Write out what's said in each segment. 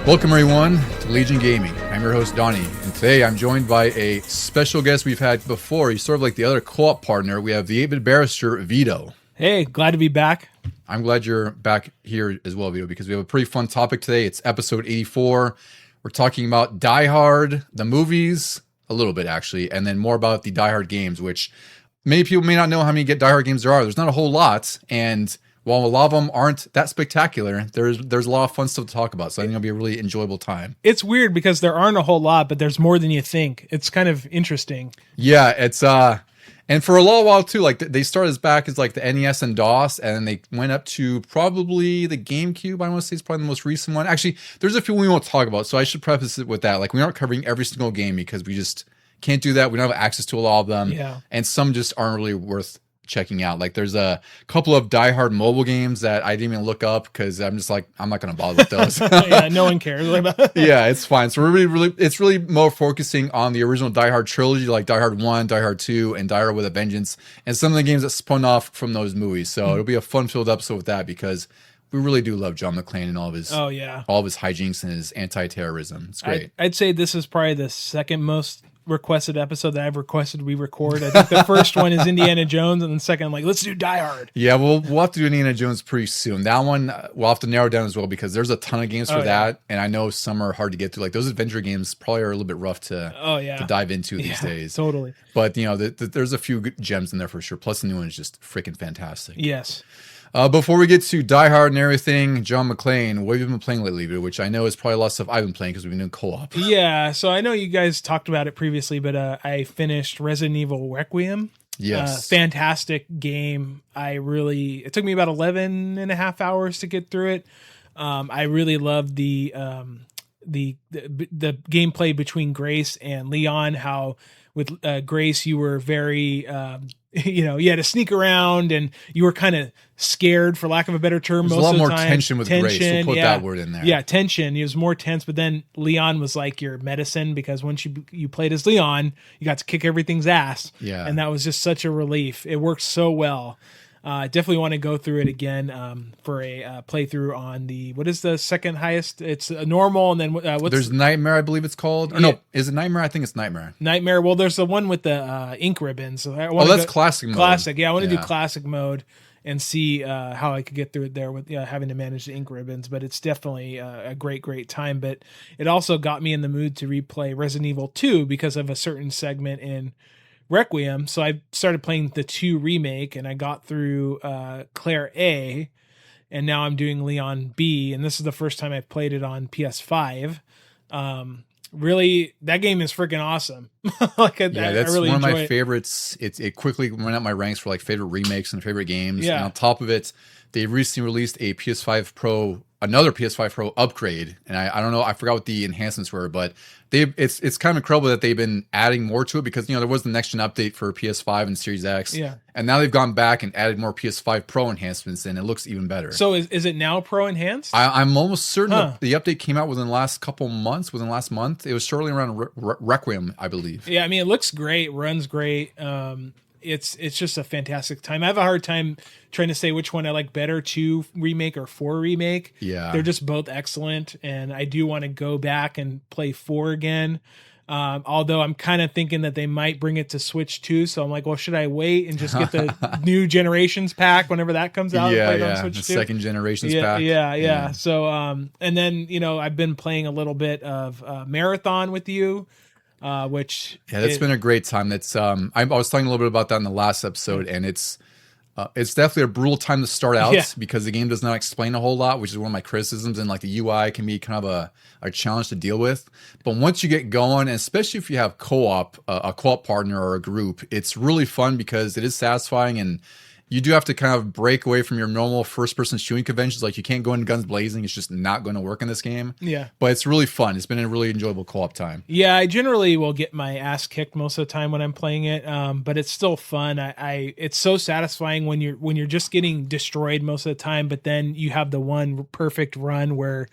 Welcome everyone to Legion Gaming. I'm your host Donnie, and today I'm joined by a special guest we've had before. He's sort of like the other co-op partner. We have the 8-bit barrister, Vito. Hey, glad to be back. I'm glad you're back here as well, Vito, because we have a pretty fun topic today. It's episode 84. We're talking about Die Hard, the movies, a little bit actually, and then more about the Die Hard games, which many people may not know how many Die Hard games there are. There's not a whole lot, and while a lot of them aren't that spectacular, there's a lot of fun stuff to talk about. So I think it'll be a really enjoyable time. It's weird because there aren't a whole lot, but there's more than you think. It's kind of interesting. Yeah, it's and for a little while too, like they started as back as like the NES and DOS, and they went up to probably the GameCube. I want to say it's probably the most recent one. Actually, there's a few we won't talk about, so I should preface it with that. Like we aren't covering every single game because we just can't do that. We don't have access to a lot of them, and some just aren't really worth checking out. Like there's a couple of Die Hard mobile games that I didn't even look up because I'm just like, I'm not going to bother with those. Yeah, no one cares about it. Yeah, it's fine. So we're it's really more focusing on the original Die Hard trilogy, like Die Hard 1, Die Hard 2, and Die Hard with a Vengeance, and some of the games that spun off from those movies. So it'll be a fun-filled episode with that because we really do love John McClane and all of his all of his hijinks and his anti-terrorism. It's great. I'd say this is probably the second most requested episode that I've requested we record. I think the first one is Indiana Jones, and the second I'm like, let's do Die Hard. Yeah, we'll have to do Indiana Jones pretty soon. That one we'll have to narrow down as well because there's a ton of games for that, and I know some are hard to get through. Like those adventure games probably are a little bit rough to dive into these days. Totally. But you know, there's a few good gems in there for sure. Plus the new one is just freaking fantastic. Yes. Before we get to Die Hard and everything, John McClane, what have you been playing lately, which I know is probably a lot of stuff I've been playing because we've been doing co-op. Yeah, so I know you guys talked about it previously, but I finished Resident Evil Requiem. Yes. Fantastic game. It took me about 11 and a half hours to get through it. I really loved the gameplay between Grace and Leon, how with Grace you were very you had to sneak around and you were kind of scared, for lack of a better term. There's most a lot of the more time. tension with Grace. We'll put that word in there. Yeah, tension. It was more tense, but then Leon was like your medicine because once you played as Leon, you got to kick everything's ass. Yeah. And that was just such a relief. It worked so well. Definitely want to go through it again for a playthrough on what is the second highest? It's a normal, and then what's... There's Nightmare, I believe it's called. Or no, is it Nightmare? I think it's Nightmare. Nightmare. Well, there's the one with the ink ribbons. So that's classic mode. Classic, yeah. I want to do classic mode and see how I could get through it there with having to manage the ink ribbons. But it's definitely a great time. But it also got me in the mood to replay Resident Evil 2 because of a certain segment in Requiem. So I started playing the 2 remake, and I got through Claire A, and now I'm doing Leon B, and this is the first time I've played it on PS5. Really, that game is freaking awesome. That's one of my favorites. It quickly went up my ranks for like favorite remakes and favorite games. Yeah. And on top of it, they recently released a PS5 Pro, another PS5 Pro upgrade, and I don't know, I forgot what the enhancements were, but it's kind of incredible that they've been adding more to it because there was the next gen update for PS5 and Series X, and now they've gone back and added more PS5 Pro enhancements, and it looks even better. So is it now Pro enhanced? I'm almost certain that the update came out within the last couple months. Within the last month, it was shortly around Requiem, I believe. Yeah, I mean it looks great, runs great. It's just a fantastic time. I have a hard time trying to say which one I like better, 2 remake or 4 remake. Yeah. They're just both excellent, and I do want to go back and play 4 again. Although I'm kind of thinking that they might bring it to Switch too, so I'm like, well, should I wait and just get the new Generations pack whenever that comes out? Yeah, and play it on Switch the too? second Generations pack. Yeah. So, and then I've been playing a little bit of Marathon with you. That's been a great time. That's I was talking a little bit about that in the last episode, and it's definitely a brutal time to start out because the game does not explain a whole lot, which is one of my criticisms, and like the UI can be kind of a challenge to deal with. But once you get going, and especially if you have a co-op partner or a group, it's really fun because it is satisfying, and you do have to kind of break away from your normal first-person shooting conventions. Like you can't go in guns blazing; it's just not going to work in this game. Yeah, but it's really fun. It's been a really enjoyable co-op time. Yeah, I generally will get my ass kicked most of the time when I'm playing it, but it's still fun. It's so satisfying when you're just getting destroyed most of the time, but then you have the one perfect run where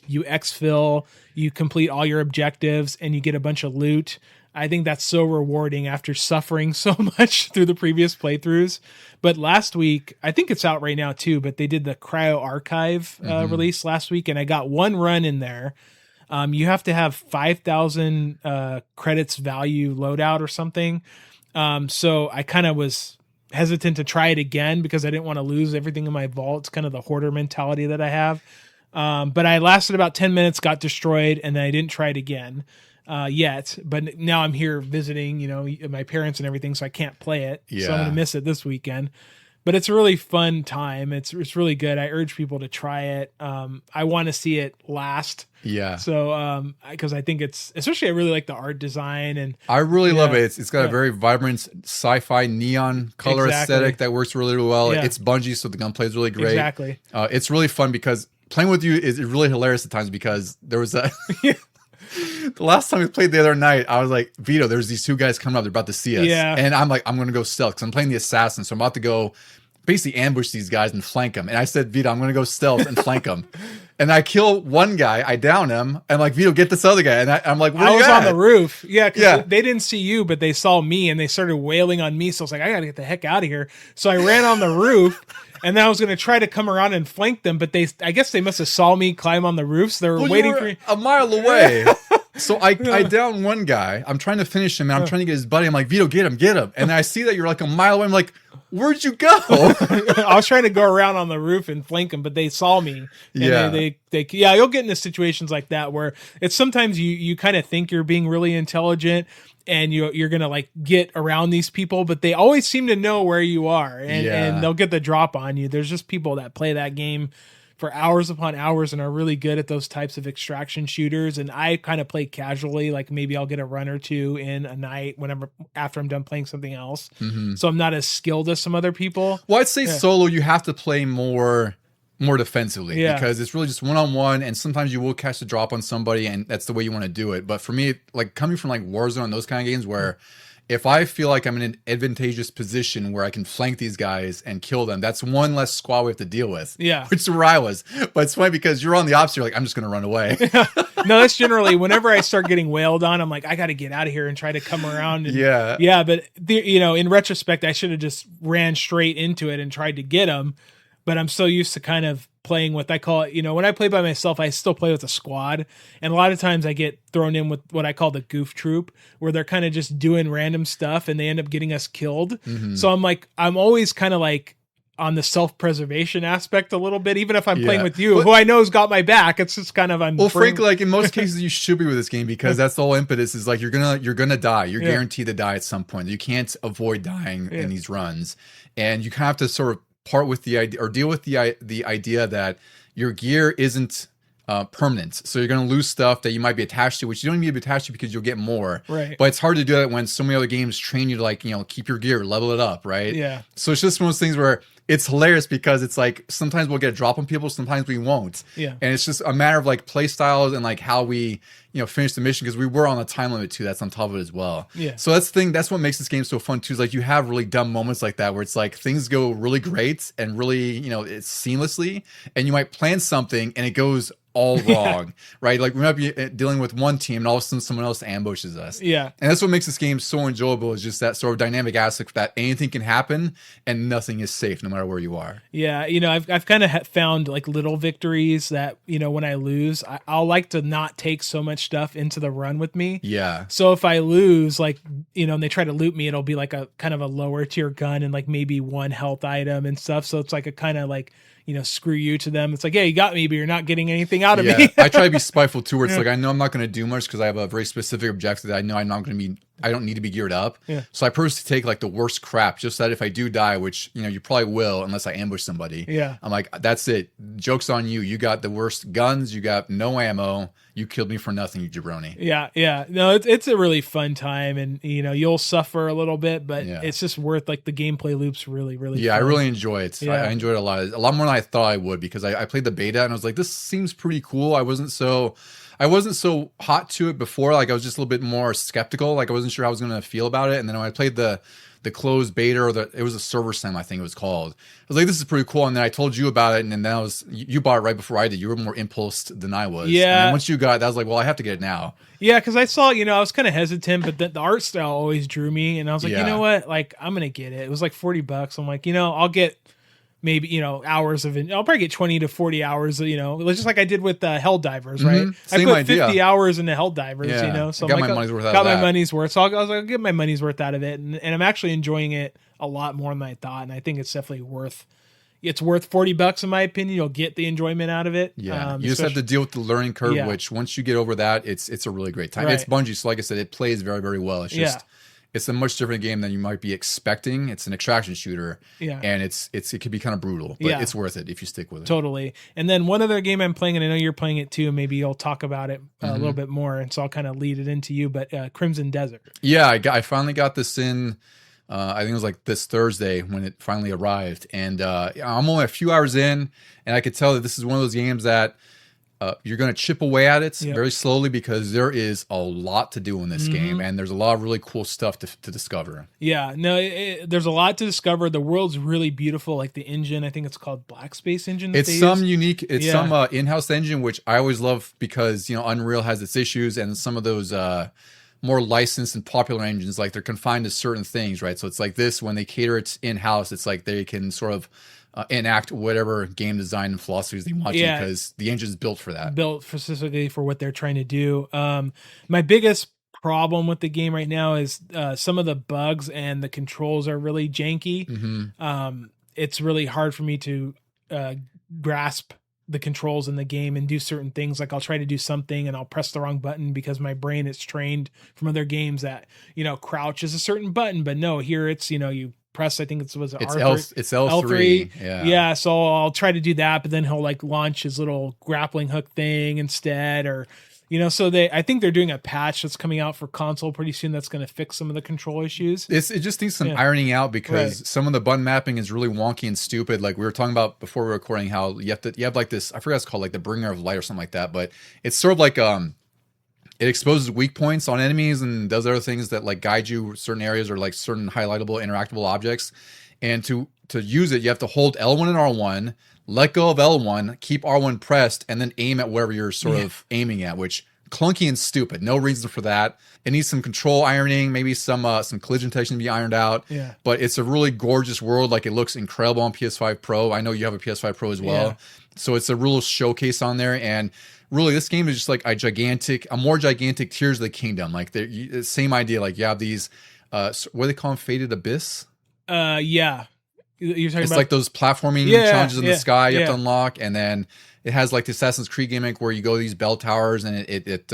you exfil, you complete all your objectives, and you get a bunch of loot. I think that's so rewarding after suffering so much through the previous playthroughs. But last week, I think it's out right now too, but they did the Cryo Archive release last week, and I got one run in there. You have to have 5,000 credits value loadout or something. So I kind of was hesitant to try it again because I didn't want to lose everything in my vault. It's kind of the hoarder mentality that I have. But I lasted about 10 minutes, got destroyed, and then I didn't try it again yet. But now I'm here visiting, my parents and everything, so I can't play it. Yeah. So I'm going to miss it this weekend. But it's a really fun time. It's really good. I urge people to try it. I want to see it last. Yeah. So, because I think especially I really like the art design, and I really love it. It's got a very vibrant sci-fi neon color aesthetic that works really, really well. It's Bungie, so the gunplay is really great. Exactly. It's really fun because playing with you is really hilarious at times because there was a. The last time we played the other night, I was like, Vito, there's these two guys coming up. They're about to see us. Yeah. And I'm like, I'm going to go stealth because I'm playing the assassin. So I'm about to go basically ambush these guys and flank them. And I said, Vito, I'm going to go stealth and flank them. And I kill one guy. I down him. And like, Vito, get this other guy. And I'm like, where I you was at? on the roof. Yeah. Because they didn't see you, but they saw me and they started wailing on me. So I was like, I got to get the heck out of here. So I ran on the roof. And then I was going to try to come around and flank them. But I guess they must have saw me climb on the roofs. So they were waiting for me. A mile away. So I down one guy. I'm trying to finish him, and I'm trying to get his buddy. I'm like, Vito, get him. And I see that you're like a mile away. I'm like, where'd you go? I was trying to go around on the roof and flank them, but they saw me. And they you'll get into situations like that where it's sometimes you kind of think you're being really intelligent and you're going to like get around these people, but they always seem to know where you are and they'll get the drop on you. There's just people that play that game for hours upon hours and are really good at those types of extraction shooters. And I kind of play casually, like maybe I'll get a run or two in a night after I'm done playing something else. Mm-hmm. So I'm not as skilled as some other people. Well, I'd say solo, you have to play more defensively because it's really just one-on-one, and sometimes you will catch the drop on somebody and that's the way you want to do it. But for me, like coming from like Warzone and those kind of games where if I feel like I'm in an advantageous position where I can flank these guys and kill them, that's one less squad we have to deal with. Yeah. Which is where I was. But it's funny because you're on the opposite. You're like, I'm just going to run away. No, that's generally whenever I start getting wailed on, I'm like, I got to get out of here and try to come around. And, yeah. But in retrospect, I should have just ran straight into it and tried to get them. But I'm so used to kind of playing what I call it, when I play by myself, I still play with a squad. And a lot of times I get thrown in with what I call the goof troop, where they're kind of just doing random stuff and they end up getting us killed. Mm-hmm. So I'm always kind of like on the self-preservation aspect a little bit, even if I'm playing with you, who I know has got my back. It's just kind of, frankly, like in most cases you should be with this game because that's the whole impetus is like, you're gonna die. You're guaranteed to die at some point. You can't avoid dying in these runs. And you kind of have to sort of part with the idea or deal with the idea that your gear isn't permanent. So you're going to lose stuff that you might be attached to, which you don't need to be attached to because you'll get more. Right. But it's hard to do that when so many other games train you to like, keep your gear, level it up. Right. Yeah. So it's just one of those things where it's hilarious because it's like sometimes we'll get a drop on people, sometimes we won't. Yeah. And it's just a matter of like play styles and like how we, finish the mission because we were on a time limit too. That's on top of it as well. Yeah. So that's the thing. That's what makes this game so fun too. Is like you have really dumb moments like that where it's like things go really great and really, it's seamlessly, and you might plan something and it goes all wrong, right? Like we might be dealing with one team and all of a sudden someone else ambushes us. Yeah. And that's what makes this game so enjoyable is just that sort of dynamic aspect that anything can happen and nothing is safe no matter where you are. Yeah. I've kind of found like little victories that, when I lose, I'll like to not take so much stuff into the run with me. Yeah. So if I lose, like, and they try to loot me, it'll be like a kind of a lower tier gun and like maybe one health item and stuff. So it's like a kind of like, screw you to them. It's like, yeah, you got me, but you're not getting anything out of me. I try to be spiteful too, where it's like, I know I'm not going to do much because I have a very specific objective that I know I don't need to be geared up. Yeah. So I purposely take like the worst crap just that if I do die, which, you probably will unless I ambush somebody. Yeah. I'm like, that's it. Joke's on you. You got the worst guns. You got no ammo. You killed me for nothing, you jabroni. Yeah. Yeah. No, it's a really fun time and, you'll suffer a little bit, but it's just worth like the gameplay loop's really, really fun. I really enjoy it. Yeah. I enjoyed it a lot more than I thought I would because I played the beta and I was like, this seems pretty cool. I wasn't so hot to it before. Like I was just a little bit more skeptical. Like I wasn't sure how I was going to feel about it. And then when I played the closed beta or it was a server sim, I think it was called. I was like, this is pretty cool. And then I told you about it. And then you bought it right before I did. You were more impulsed than I was. Yeah. And then once you got it, I was like, well, I have to get it now. Yeah. Cause I saw, I was kind of hesitant, but the art style always drew me. And I was like, you know what? Like, I'm going to get it. It was like $40. I'm like, I'll get maybe, you know, hours of it. I'll probably get 20 to 40 hours, you know, just like I did with Hell Divers, right? I Same put idea. 50 hours into Hell Divers, Yeah. you know, so I got I'm my like, money's worth out got of my that. money's worth. So I was like, I'll get my money's worth out of it. And I'm actually enjoying it a lot more than I thought. And I think it's definitely worth $40 in my opinion. You'll get the enjoyment out of it. Yeah, you just have to deal with the learning curve, Yeah. which once you get over that, it's a really great time. Right. It's Bungie, so like I said, it plays very, very well. It's just it's a much different game than you might be expecting. It's an extraction shooter, and it could be kind of brutal, but it's worth it if you stick with it. Totally. And then one other game I'm playing, and I know you're playing it too. Maybe you'll talk about it a little bit more, and so I'll kind of lead it into you. But Crimson Desert. Yeah, I finally got this in. I think it was like this Thursday when it finally arrived, and I'm only a few hours in, and I could tell that this is one of those games that you're going to chip away at it very slowly because there is a lot to do in this game, and there's a lot of really cool stuff to discover. Yeah, no, there's a lot to discover. The world's really beautiful, like the engine. I think it's called Black Space Engine. It's some unique, it's some in-house engine, which I always love because, you know, Unreal has its issues, and some of those more licensed and popular engines, like they're confined to certain things, right? So it's like this, when they cater it in-house, it's like they can sort of enact whatever game design and philosophies they want to, because the engine is built for that. Built specifically for what they're trying to do. My biggest problem with the game right now is some of the bugs and the controls are really janky. It's really hard for me to grasp the controls in the game and do certain things. Like I'll try to do something and I'll press the wrong button because my brain is trained from other games that, you know, crouch is a certain button, but no, here it's, you know, you press, I think it's L3. It's L3. Yeah. So I'll try to do that, but then he'll like launch his little grappling hook thing instead, or, you know, so I think they're doing a patch that's coming out for console pretty soon that's going to fix some of the control issues. It just needs some ironing out because some of the button mapping is really wonky and stupid. Like we were talking about before we were recording, how you have like this, I forgot what it's called, like the bringer of light or something like that, but it's sort of like it exposes weak points on enemies and does other things that like guide you certain areas or like certain highlightable, interactable objects. And to use it, you have to hold L1 and R1, let go of L1, keep R1 pressed, and then aim at wherever you're sort of aiming at, which clunky and stupid. No reason for that. It needs some control ironing, maybe some collision detection to be ironed out. Yeah. But it's a really gorgeous world. Like it looks incredible on PS5 Pro. I know you have a PS5 Pro as well. Yeah. So it's a real showcase on there. And really, this game is just like a more gigantic Tears of the Kingdom. Like the same idea. Like you have these, what do they call them? Faded Abyss? Yeah. You're talking it's about like those platforming challenges in the sky you have to unlock, and then it has like the Assassin's Creed gimmick where you go to these bell towers and it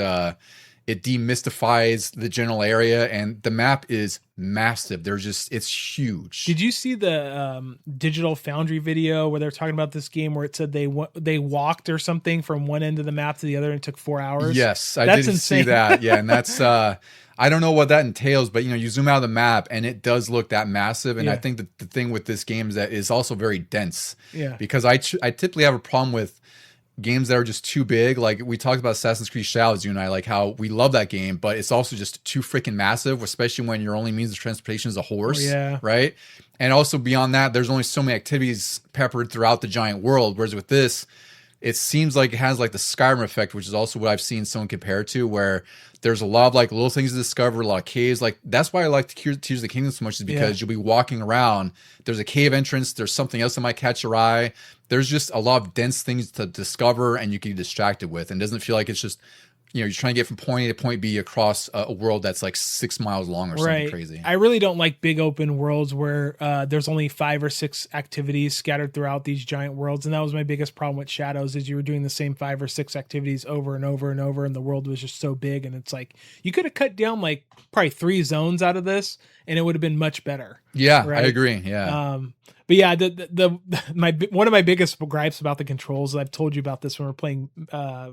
demystifies the general area, and the map is massive. It's huge. Did you see the Digital Foundry video where they're talking about this game where it said they walked or something from one end of the map to the other and it took 4 hours? Yes, I did see that. Yeah, and that's I don't know what that entails, but you know, you zoom out of the map and it does look that massive. And I think that the thing with this game is that it's also very dense. Yeah. Because I typically have a problem with games that are just too big. Like we talked about Assassin's Creed Shadows, you and I, like how we love that game, but it's also just too freaking massive, especially when your only means of transportation is a horse. Right. And also beyond that, there's only so many activities peppered throughout the giant world. Whereas with this, it seems like it has like the Skyrim effect, which is also what I've seen someone compare it to, where there's a lot of like little things to discover, a lot of caves. Like that's why I like Tears of the Kingdom so much, is because you'll be walking around. There's a cave entrance. There's something else that might catch your eye. There's just a lot of dense things to discover, and you can get distracted with. And it doesn't feel like it's just, you know, you're trying to get from point A to point B across a world that's like 6 miles long or something crazy. I really don't like big open worlds where there's only 5 or 6 activities scattered throughout these giant worlds. And that was my biggest problem with Shadows, is you were doing the same 5 or 6 activities over and over and over, and the world was just so big. And it's like, you could have cut down like probably 3 zones out of this and it would have been much better. Yeah, right? I agree. Yeah. But yeah, one of my biggest gripes about the controls, I've told you about this when we were playing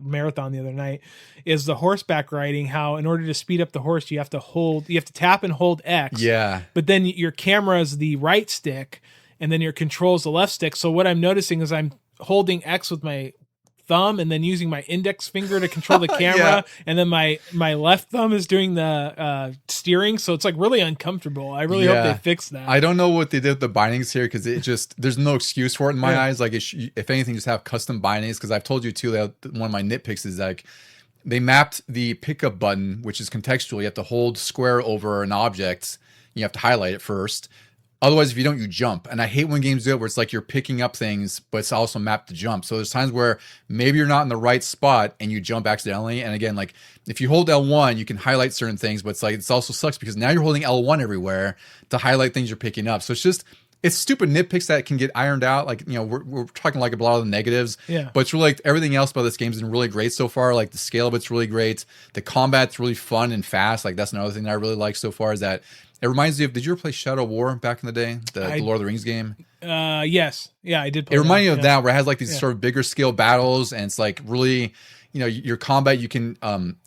Marathon the other night, is the horseback riding. How in order to speed up the horse, you have to tap and hold X. Yeah. But then your camera is the right stick, and then your controls the left stick. So what I'm noticing is I'm holding X with my thumb and then using my index finger to control the camera, and then my left thumb is doing the steering, so it's like really uncomfortable. I really hope they fix that. I don't know what they did with the bindings here, because it just, there's no excuse for it in my eyes. Like if anything, just have custom bindings, because I've told you too that one of my nitpicks is like they mapped the pickup button, which is contextual. You have to hold square over an object, you have to highlight it first. Otherwise, if you don't, you jump. And I hate when games do it where it's like you're picking up things, but it's also mapped to jump. So there's times where maybe you're not in the right spot and you jump accidentally. And again, like if you hold L1, you can highlight certain things, but it's like it also sucks because now you're holding L1 everywhere to highlight things you're picking up. So it's stupid nitpicks that can get ironed out. Like, you know, we're talking like a lot of the negatives, but it's really like everything else about this game's been really great so far. Like the scale of it's really great. The combat's really fun and fast. Like that's another thing that I really like so far is that it reminds me of, did you ever play Shadow War back in the day? The Lord of the Rings game? Yes. Yeah, I did play it. Reminded me of that where it has like these sort of bigger scale battles and it's like really, you know, your combat, you can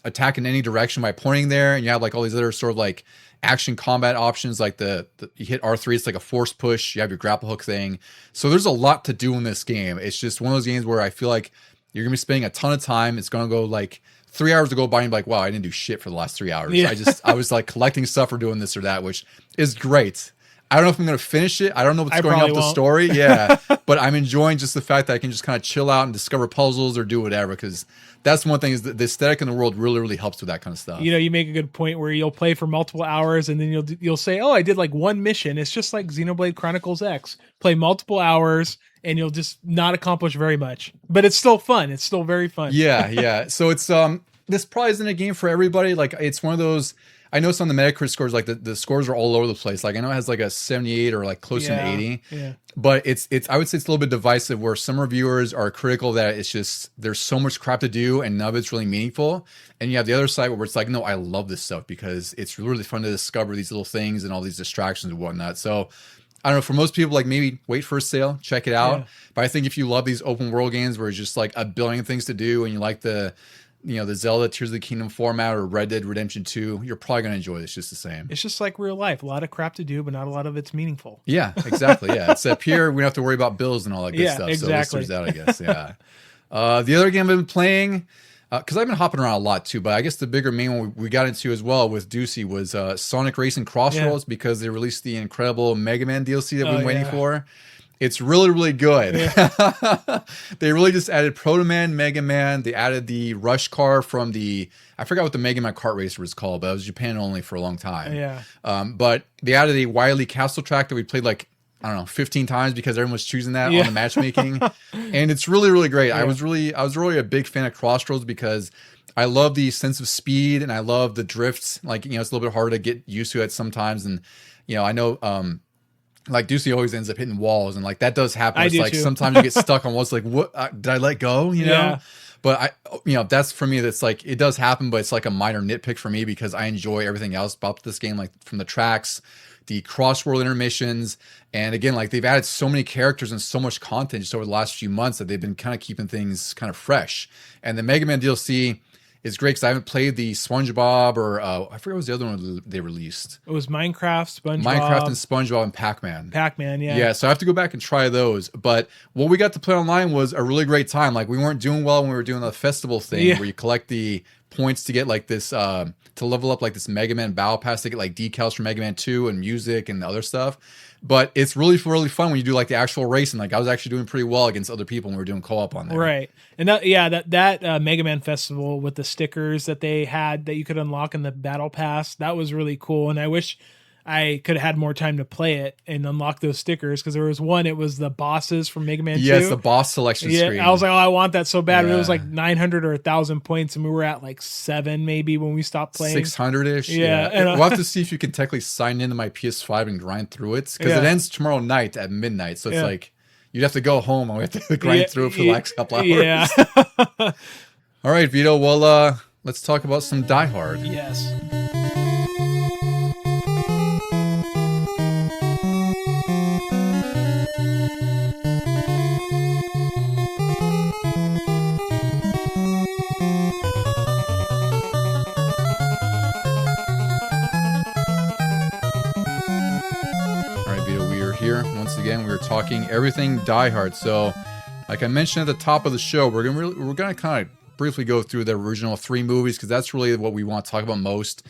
attack in any direction by pointing there. And you have like all these other sort of like action combat options. Like you hit R3, it's like a force push. You have your grapple hook thing. So there's a lot to do in this game. It's just one of those games where I feel like you're going to be spending a ton of time. It's going to go like 3 hours to go by and be like, wow, I didn't do shit for the last 3 hours. Yeah. I was like collecting stuff or doing this or that, which is great. I don't know if I'm going to finish it. I don't know what's going up the story. Yeah. But I'm enjoying just the fact that I can just kind of chill out and discover puzzles or do whatever. Because that's one thing is the aesthetic in the world really, really helps with that kind of stuff. You know, you make a good point where you'll play for multiple hours and then you'll say, oh, I did like one mission. It's just like Xenoblade Chronicles X. Play multiple hours and you'll just not accomplish very much. But it's still fun. It's still very fun. Yeah, yeah. So it's this probably isn't a game for everybody. Like it's one of those. I know some of the Metacritic scores, like the scores are all over the place. Like I know it has like a 78 or like close to an 80. Yeah. But it's I would say it's a little bit divisive where some reviewers are critical that it's just there's so much crap to do and none of it's really meaningful. And you have the other side where it's like, no, I love this stuff because it's really fun to discover these little things and all these distractions and whatnot. So I don't know, for most people, like maybe wait for a sale, check it out. Yeah. But I think if you love these open world games where it's just like a billion things to do and you like the Zelda Tears of the Kingdom format or Red Dead Redemption 2, you're probably going to enjoy this just the same. It's just like real life. A lot of crap to do, but not a lot of it's meaningful. Yeah, exactly. Yeah. Except here, we don't have to worry about bills and all that good stuff. Exactly. So at least there's that, I guess. Yeah. The other game I've been playing, because I've been hopping around a lot too, but I guess the bigger main one we got into as well with Ducey was Sonic Racing Crossroads because they released the incredible Mega Man DLC that we've been waiting for. It's really, really good. Yeah. They really just added Proto Man, Mega Man. They added the Rush car from I forgot what the Mega Man kart racer was called, but it was Japan only for a long time. Yeah. But they added a Wily Castle track that we played like, I don't know, 15 times because everyone was choosing that on the matchmaking. And it's really, really great. Yeah. I was really a big fan of Crossroads because I love the sense of speed and I love the drifts. Like, it's a little bit harder to get used to it sometimes. And, I know, like Ducey always ends up hitting walls and like that does happen. It's like sometimes you get stuck on what's like, what did I let go? Yeah. But that's for me, that's like, it does happen, but it's like a minor nitpick for me because I enjoy everything else about this game, like from the tracks, the cross-world intermissions. And again, like they've added so many characters and so much content just over the last few months that they've been kind of keeping things kind of fresh. And the Mega Man DLC is great because I haven't played the SpongeBob or I forget what was the other one they released. It was Minecraft, SpongeBob. Minecraft and SpongeBob and Pac-Man. Pac-Man, yeah. Yeah, so I have to go back and try those. But what we got to play online was a really great time. Like we weren't doing well when we were doing the festival thing where you collect the points to get like this, to level up like this Mega Man Battle Pass to get like decals for Mega Man 2 and music and other stuff. But it's really, really fun when you do like the actual racing. Like I was actually doing pretty well against other people when we were doing co-op on there. Right. And that Mega Man Festival with the stickers that they had that you could unlock in the Battle Pass, that was really cool. And I wish I could have had more time to play it and unlock those stickers because there was one, it was the bosses from Mega Man 2. Yes, the boss selection screen. I was like, oh, I want that so bad. But it was like 900 or 1,000 points and we were at like 7 maybe when we stopped playing. 600-ish. Yeah. And we'll have to see if you can technically sign into my PS5 and grind through it because it ends tomorrow night at midnight. So it's like you'd have to go home and we have to grind through it for the next couple hours. Yeah. All right, Vito. Well, let's talk about some Die Hard. Yes. Once again, we were talking everything Die Hard. So, like I mentioned at the top of the show, we're gonna kind of briefly go through the original 3 movies because that's really what we want to talk about most.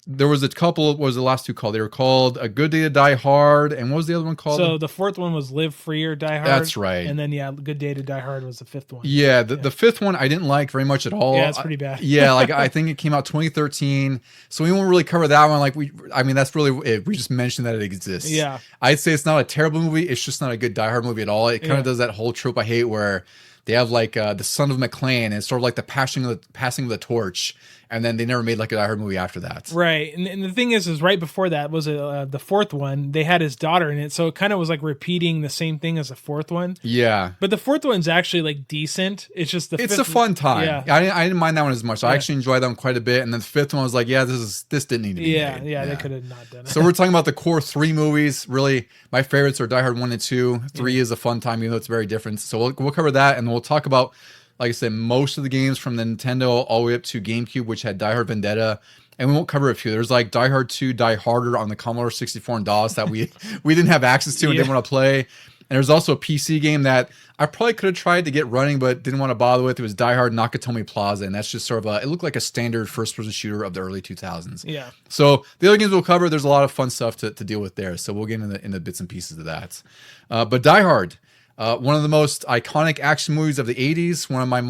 there was a couple. What was the last two called? They were called A Good Day to Die Hard, and what was the other one called? So the fourth one was Live Free or Die Hard. That's right. And then Good Day to Die Hard was the fifth one. Yeah, the fifth one I didn't like very much at all. Yeah, it's pretty bad. Yeah, like I think it came out 2013, so we won't really cover that one. Like that's really it. We just mentioned that it exists. Yeah, I'd say it's not a terrible movie. It's just not a good Die Hard movie at all. It kind of does that whole trope I hate where they have like the son of McClane, and it's sort of like the passing of the torch, and then they never made like a Die Hard movie after that. Right, and the thing is right before that was the fourth one. They had his daughter in it, so it kind of was like repeating the same thing as the fourth one. Yeah, but the fourth one's actually like decent. It's just it's a fun time. Yeah, I didn't mind that one as much. I actually enjoyed that one quite a bit. And then the fifth one was like, this didn't need to be made. Yeah, they could have not done it. So we're talking about the core 3 movies. Really, my favorites are Die Hard 1 and 2. 3 is a fun time, even though it's very different. So we'll cover that, and we'll talk about, like I said, most of the games from the Nintendo all the way up to GameCube, which had Die Hard Vendetta. And we won't cover a few. There's like Die Hard 2, Die Harder on the Commodore 64 and DOS that we didn't have access to and didn't want to play. And there's also a PC game that I probably could have tried to get running, but didn't want to bother with. It was Die Hard Nakatomi Plaza, and that's just sort of it looked like a standard first-person shooter of the early 2000s. Yeah. So the other games we'll cover, there's a lot of fun stuff to deal with there. So we'll get into bits and pieces of that. But Die Hard. One of the most iconic action movies of the 80s, one of my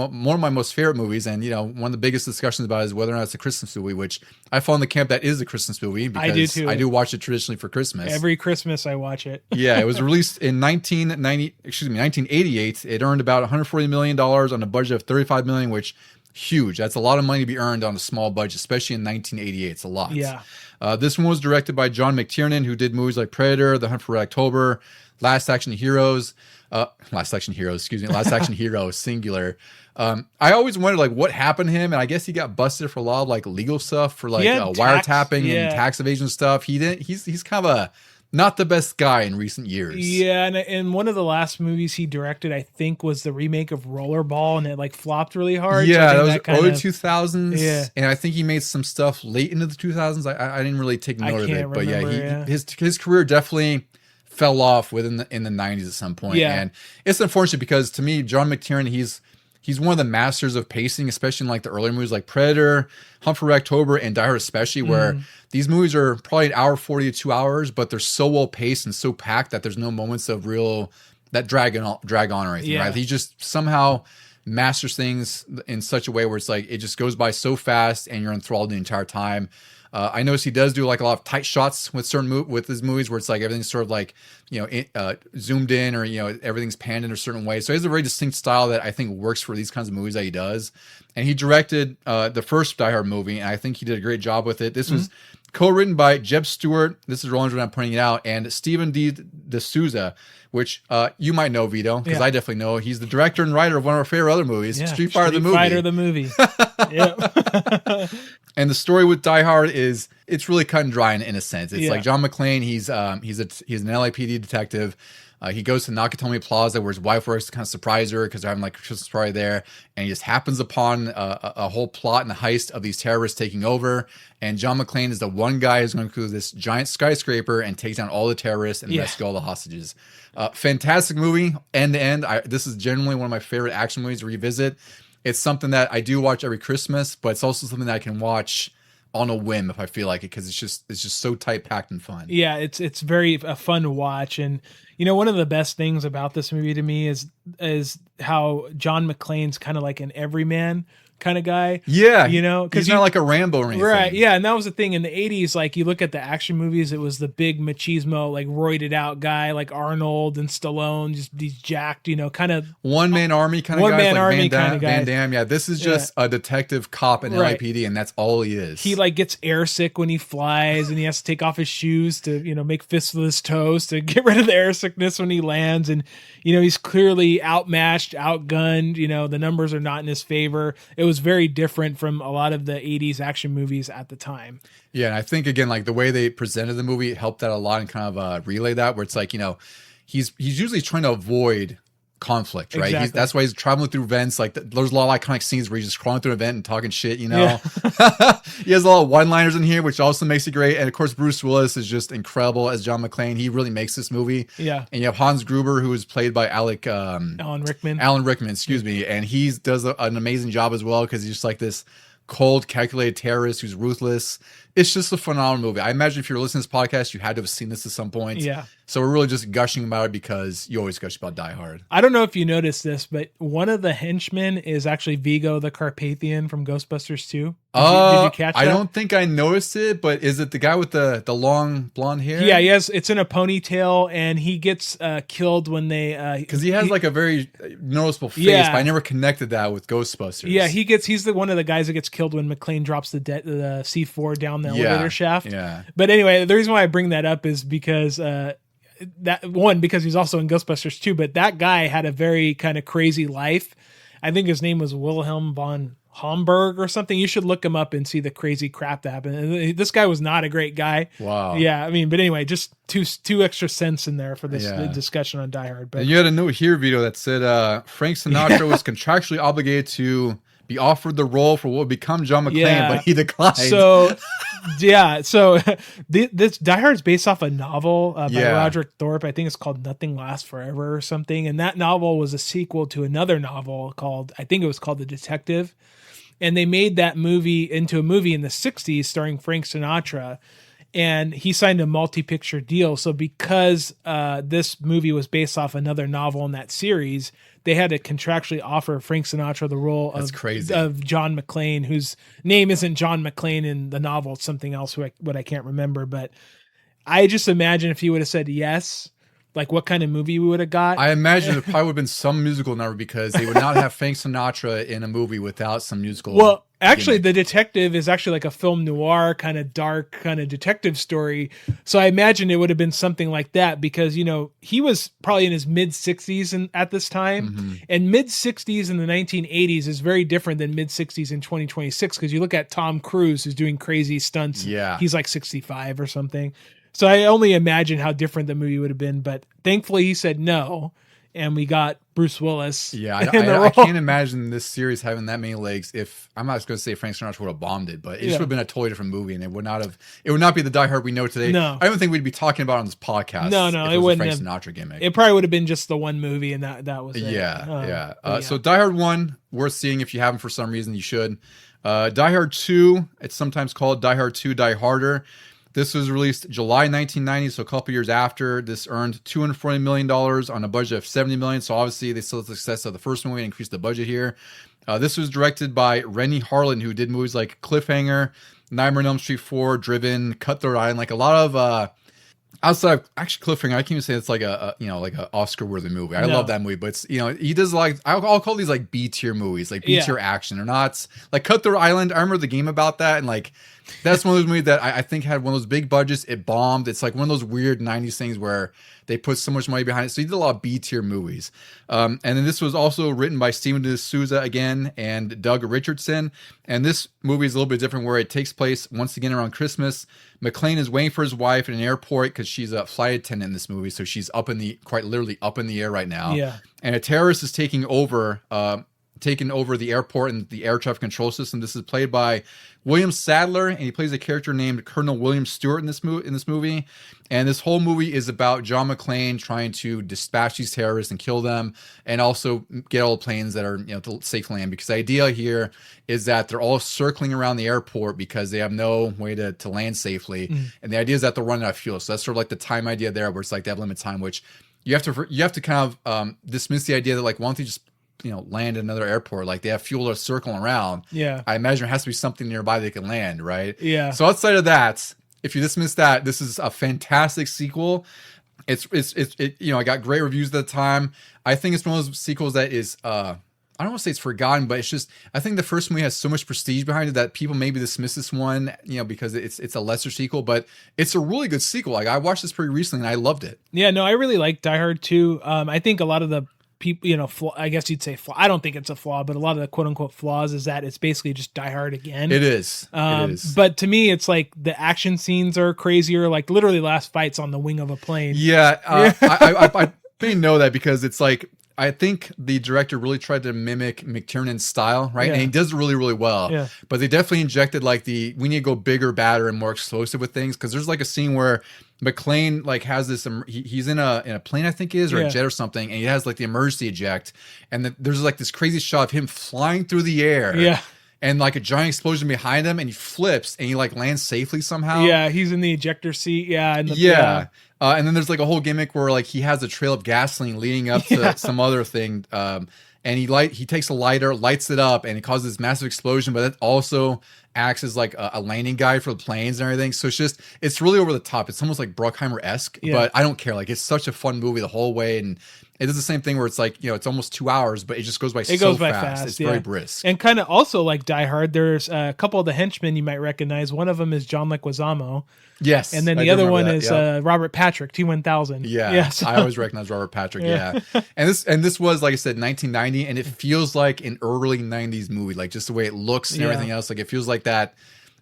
most favorite movies, and one of the biggest discussions about it is whether or not it's a Christmas movie, which I fall in the camp that is a Christmas movie because I do too. I do watch it traditionally for Christmas. Every Christmas I watch it. Yeah, it was released in 1988. It earned about $140 million on a budget of $35 million, which huge. That's a lot of money to be earned on a small budget, especially in 1988. It's a lot. Yeah. This one was directed by John McTiernan, who did movies like Predator, The Hunt for Red October, Last Action Hero, singular. I always wondered like what happened to him, and I guess he got busted for a lot of like legal stuff for like wiretapping and tax evasion stuff. He's kind of a not the best guy in recent years. Yeah, and one of the last movies he directed, I think, was the remake of Rollerball, and it like flopped really hard. Yeah, that was early 2000s. Yeah, and I think he made some stuff late into the 2000s. I didn't really take note of it, but his career definitely fell off in the 90s at some point. Yeah. And it's unfortunate because to me, John McTiernan, he's one of the masters of pacing, especially in like the earlier movies like Predator, Hunt for Red October, and Die Hard especially, where these movies are probably an hour 40 to 2 hours, but they're so well paced and so packed that there's no moments of real that drag on or anything, right? He just somehow masters things in such a way where it's like it just goes by so fast and you're enthralled the entire time. I notice he does do like a lot of tight shots with with his movies where it's like everything's sort of like, zoomed in or, everything's panned in a certain way. So he has a very distinct style that I think works for these kinds of movies that he does. And he directed the first Die Hard movie, and I think he did a great job with it. This was co-written by Jeb Stewart. This is Roland's when I'm pointing it out, and Stephen D. D'Souza, which you might know, Vito, because I definitely know. He's the director and writer of one of our favorite other movies, Street Fighter the movie. Yeah. And the story with Die Hard it's really cut and dry in a sense. It's like John McClane. He's an LAPD detective. He goes to Nakatomi Plaza where his wife works to kind of surprise her because they're having like a Christmas party there. And he just happens upon a whole plot and a heist of these terrorists taking over. And John McClane is the one guy who's going through this giant skyscraper and takes down all the terrorists and rescue all the hostages. Fantastic movie, end to end. This is generally one of my favorite action movies to revisit. It's something that I do watch every Christmas, but it's also something that I can watch on a whim if I feel like it because it's just so tight packed and fun. Yeah, it's very fun to watch, and one of the best things about this movie to me is how John McClane's kind of like an everyman kind of guy. Yeah. Because he's not like a Rambo or anything. Right. Yeah. And that was the thing in the 80s. Like you look at the action movies, it was the big machismo, like roided out guy like Arnold and Stallone, just these jacked, kind of one man army kind of guys. One man army kind of guys. Van Damme. Yeah. This is just a detective cop in LAPD, and that's all he is. He like gets airsick when he flies, and he has to take off his shoes to, make fists with his toes to get rid of the airsickness when he lands. And, he's clearly outmatched, outgunned, the numbers are not in his favor. It was very different from a lot of the 80s action movies at the time. Yeah, and I think again, like the way they presented the movie helped that a lot and kind of relay that, where it's like, he's usually trying to avoid conflict, right? Exactly. That's why he's traveling through vents. Like there's a lot of iconic scenes where he's just crawling through an vent and talking shit, Yeah. He has a lot of one-liners in here, which also makes it great. And of course, Bruce Willis is just incredible as John McClane. He really makes this movie. Yeah. And you have Hans Gruber, who is played by Alan Rickman, excuse me. And he does an amazing job as well because he's just like this cold, calculated terrorist who's ruthless. It's just a phenomenal movie. I imagine if you're listening to this podcast, you had to have seen this at some point. Yeah. So we're really just gushing about it because you always gush about Die Hard. I don't know if you noticed this, but one of the henchmen is actually Vigo the Carpathian from Ghostbusters 2. Did you catch that? I don't think I noticed it, but is it the guy with the long blonde hair? Yeah, yes. It's in a ponytail, and he gets killed when they... Because he has like a very noticeable face, but I never connected that with Ghostbusters. Yeah, he's one of the guys that gets killed when McClane drops the C4 down the elevator shaft. Yeah. But anyway, the reason why I bring that up is because... because he's also in Ghostbusters 2, but that guy had a very kind of crazy life. I think his name was Wilhelm von Homburg or something. You should look him up and see the crazy crap that happened. And this guy was not a great guy. Wow. Yeah, I mean, but anyway, just two extra cents in there for this discussion on Die Hard. But and you had a note here, Vito, that said Frank Sinatra was contractually obligated to be offered the role for what would become John McClane, but he declined. So, this Die Hard is based off a novel by Roderick Thorpe. I think it's called Nothing Lasts Forever or something. And that novel was a sequel to another novel called The Detective. And they made that movie into a movie in the 60s starring Frank Sinatra. And he signed a multi-picture deal. So because this movie was based off another novel in that series, they had to contractually offer Frank Sinatra the role of John McClane, whose name isn't John McClane in the novel. It's something else, what I can't remember. But I just imagine if he would have said yes, like what kind of movie we would have got. I imagine it probably would have been some musical number because they would not have Frank Sinatra in a movie without some musical. Well, actually, The Detective is actually like a film noir kind of dark kind of detective story. So I imagine it would have been something like that because, he was probably in his mid 60s at this time. Mm-hmm. And mid 60s in the 1980s is very different than mid 60s in 2026 because you look at Tom Cruise who's doing crazy stunts. Yeah. He's like 65 or something. So I only imagine how different the movie would have been, but thankfully he said no, and we got Bruce Willis. Yeah, I can't imagine this series having that many legs. If I'm not going to say Frank Sinatra would have bombed it, but it just would have been a totally different movie, and it would not be the Die Hard we know today. No, I don't think we'd be talking about it on this podcast. No, if it wouldn't. A Frank Sinatra gimmick. It probably would have been just the one movie, and that was it. Yeah. So Die Hard 1, worth seeing if you haven't for some reason. You should. Die Hard 2, it's sometimes called Die Hard 2, Die Harder. This was released July 1990, so a couple years after. This earned $240 million on a budget of $70 million. So obviously they still had the success of the first movie and increased the budget here. This was directed by Rennie Harlin, who did movies like Cliffhanger, Nightmare on Elm Street 4, Driven, Cutthroat Island, like a lot of outside of actually Cliffhanger. I can't even say it's like a Oscar-worthy movie. I love that movie, but it's, he does like I'll call these like B-tier movies, like B-tier action. They're not like Cutthroat Island. I remember the game about that, and like that's one of those movies that I think had one of those big budgets. It bombed. It's like one of those weird 90s things where they put so much money behind it. So he did a lot of B-tier movies. And then this was also written by Steven D'Souza again and Doug Richardson. And this movie is a little bit different where it takes place once again around Christmas. McClane is waiting for his wife in an airport because she's a flight attendant in this movie. So she's quite literally up in the air right now. Yeah. And a terrorist is taking over the airport and the air traffic control system. This is played by William Sadler, and he plays a character named Colonel William Stewart in this movie. And this whole movie is about John McClane trying to dispatch these terrorists and kill them, and also get all the planes that are to safe land. Because the idea here is that they're all circling around the airport because they have no way to land safely, and the idea is that they're running out of fuel. So that's sort of like the time idea there, where it's like they have limited time, which you have to kind of dismiss the idea that like why don't they just land at another airport, like they have fuel to circle around. Yeah, I imagine there has to be something nearby they can land, right? Yeah. So outside of that, if you dismiss that, this is a fantastic sequel. It's I got great reviews at the time. I think it's one of those sequels that is I don't want to say it's forgotten, but it's just I think the first movie has so much prestige behind it that people maybe dismiss this one, because it's a lesser sequel, but it's a really good sequel. Like I watched this pretty recently and I loved it. Yeah, no, I really like Die Hard 2. I think a lot of the people, I guess you'd say flaw. I don't think it's a flaw, but a lot of the quote unquote flaws is that it's basically just Die Hard again. It is. It is. But to me, it's like the action scenes are crazier. Like literally, last fight's on the wing of a plane. Yeah, I didn't know that because it's like I think the director really tried to mimic McTiernan's style, right? Yeah. And he does it really, really well. Yeah. But they definitely injected like we need to go bigger, badder, and more explosive with things. Because there's like a scene where McClane like has this, he's in a plane, I think it is, or a jet or something, and he has like the emergency eject, and there's like this crazy shot of him flying through the air. Yeah. and like a giant explosion behind him, and he flips and he like lands safely somehow. Yeah, he's in the ejector seat. Yeah, and then there's like a whole gimmick where like he has a trail of gasoline leading up to some other thing. And he takes a lighter, lights it up, and it causes this massive explosion. But it also acts as like a landing guide for the planes and everything. So it's really over the top. It's almost like Bruckheimer-esque, but I don't care. Like, it's such a fun movie the whole way, and it does the same thing where it's like, it's almost 2 hours, but it just goes by fast. It's very brisk. And kind of also like Die Hard, there's a couple of the henchmen you might recognize. One of them is John Leguizamo. Yes. And then the other one is Robert Patrick, T-1000. Yeah. So. I always recognize Robert Patrick. Yeah. And this was, like I said, 1990, and it feels like an early 90s movie, like just the way it looks and everything else. Like, it feels like that.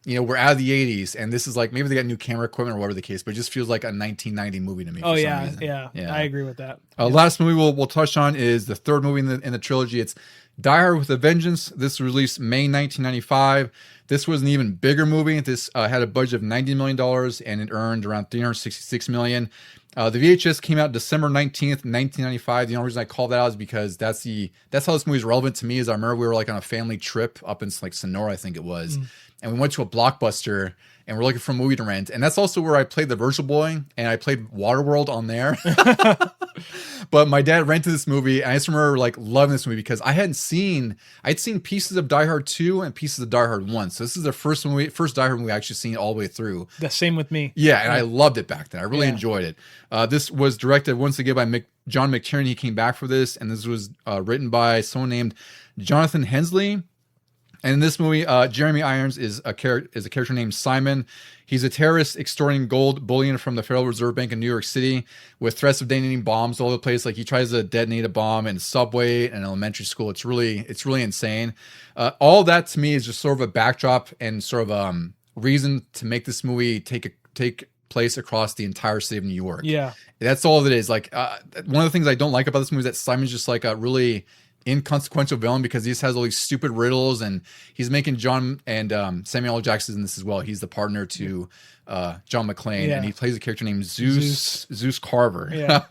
We're out of the 80s, and this is like, maybe they got new camera equipment or whatever the case, but it just feels like a 1990 movie to me. Oh, yeah. I agree with that. Last movie we'll touch on is the third movie in the trilogy. It's Die Hard with a Vengeance. This was released May 1995. This was an even bigger movie. This had a budget of $90 million, and it earned around $366 million. The VHS came out December 19th, 1995. The only reason I call that out is because that's how this movie is relevant to me. Is I remember we were like on a family trip up in like Sonora, I think it was. And we went to a Blockbuster, and we're looking for a movie to rent. And that's also where I played the Virtual Boy, and I played Waterworld on there. But my dad rented this movie, and I just remember like loving this movie because I'd seen pieces of Die Hard 2 and pieces of Die Hard 1. So this is the first Die Hard movie I actually seen all the way through. The same with me. Yeah, and I loved it back then. I really enjoyed it. This was directed once again by John McTiernan. He came back for this, and this was written by someone named Jonathan Hensley. And in this movie, Jeremy Irons is a character named Simon. He's a terrorist extorting gold bullion from the Federal Reserve Bank in New York City with threats of detonating bombs all over the place. Like, he tries to detonate a bomb in a subway and an elementary school. It's really insane. All that to me is just sort of a backdrop and sort of reason to make this movie take place across the entire city of New York. Yeah, that's all it is. Like, one of the things I don't like about this movie is that Simon's just like a really inconsequential villain because he just has all these stupid riddles, and he's making John and Samuel L. Jackson in this as well. He's the partner to John McClane, and he plays a character named Zeus Carver. Yeah.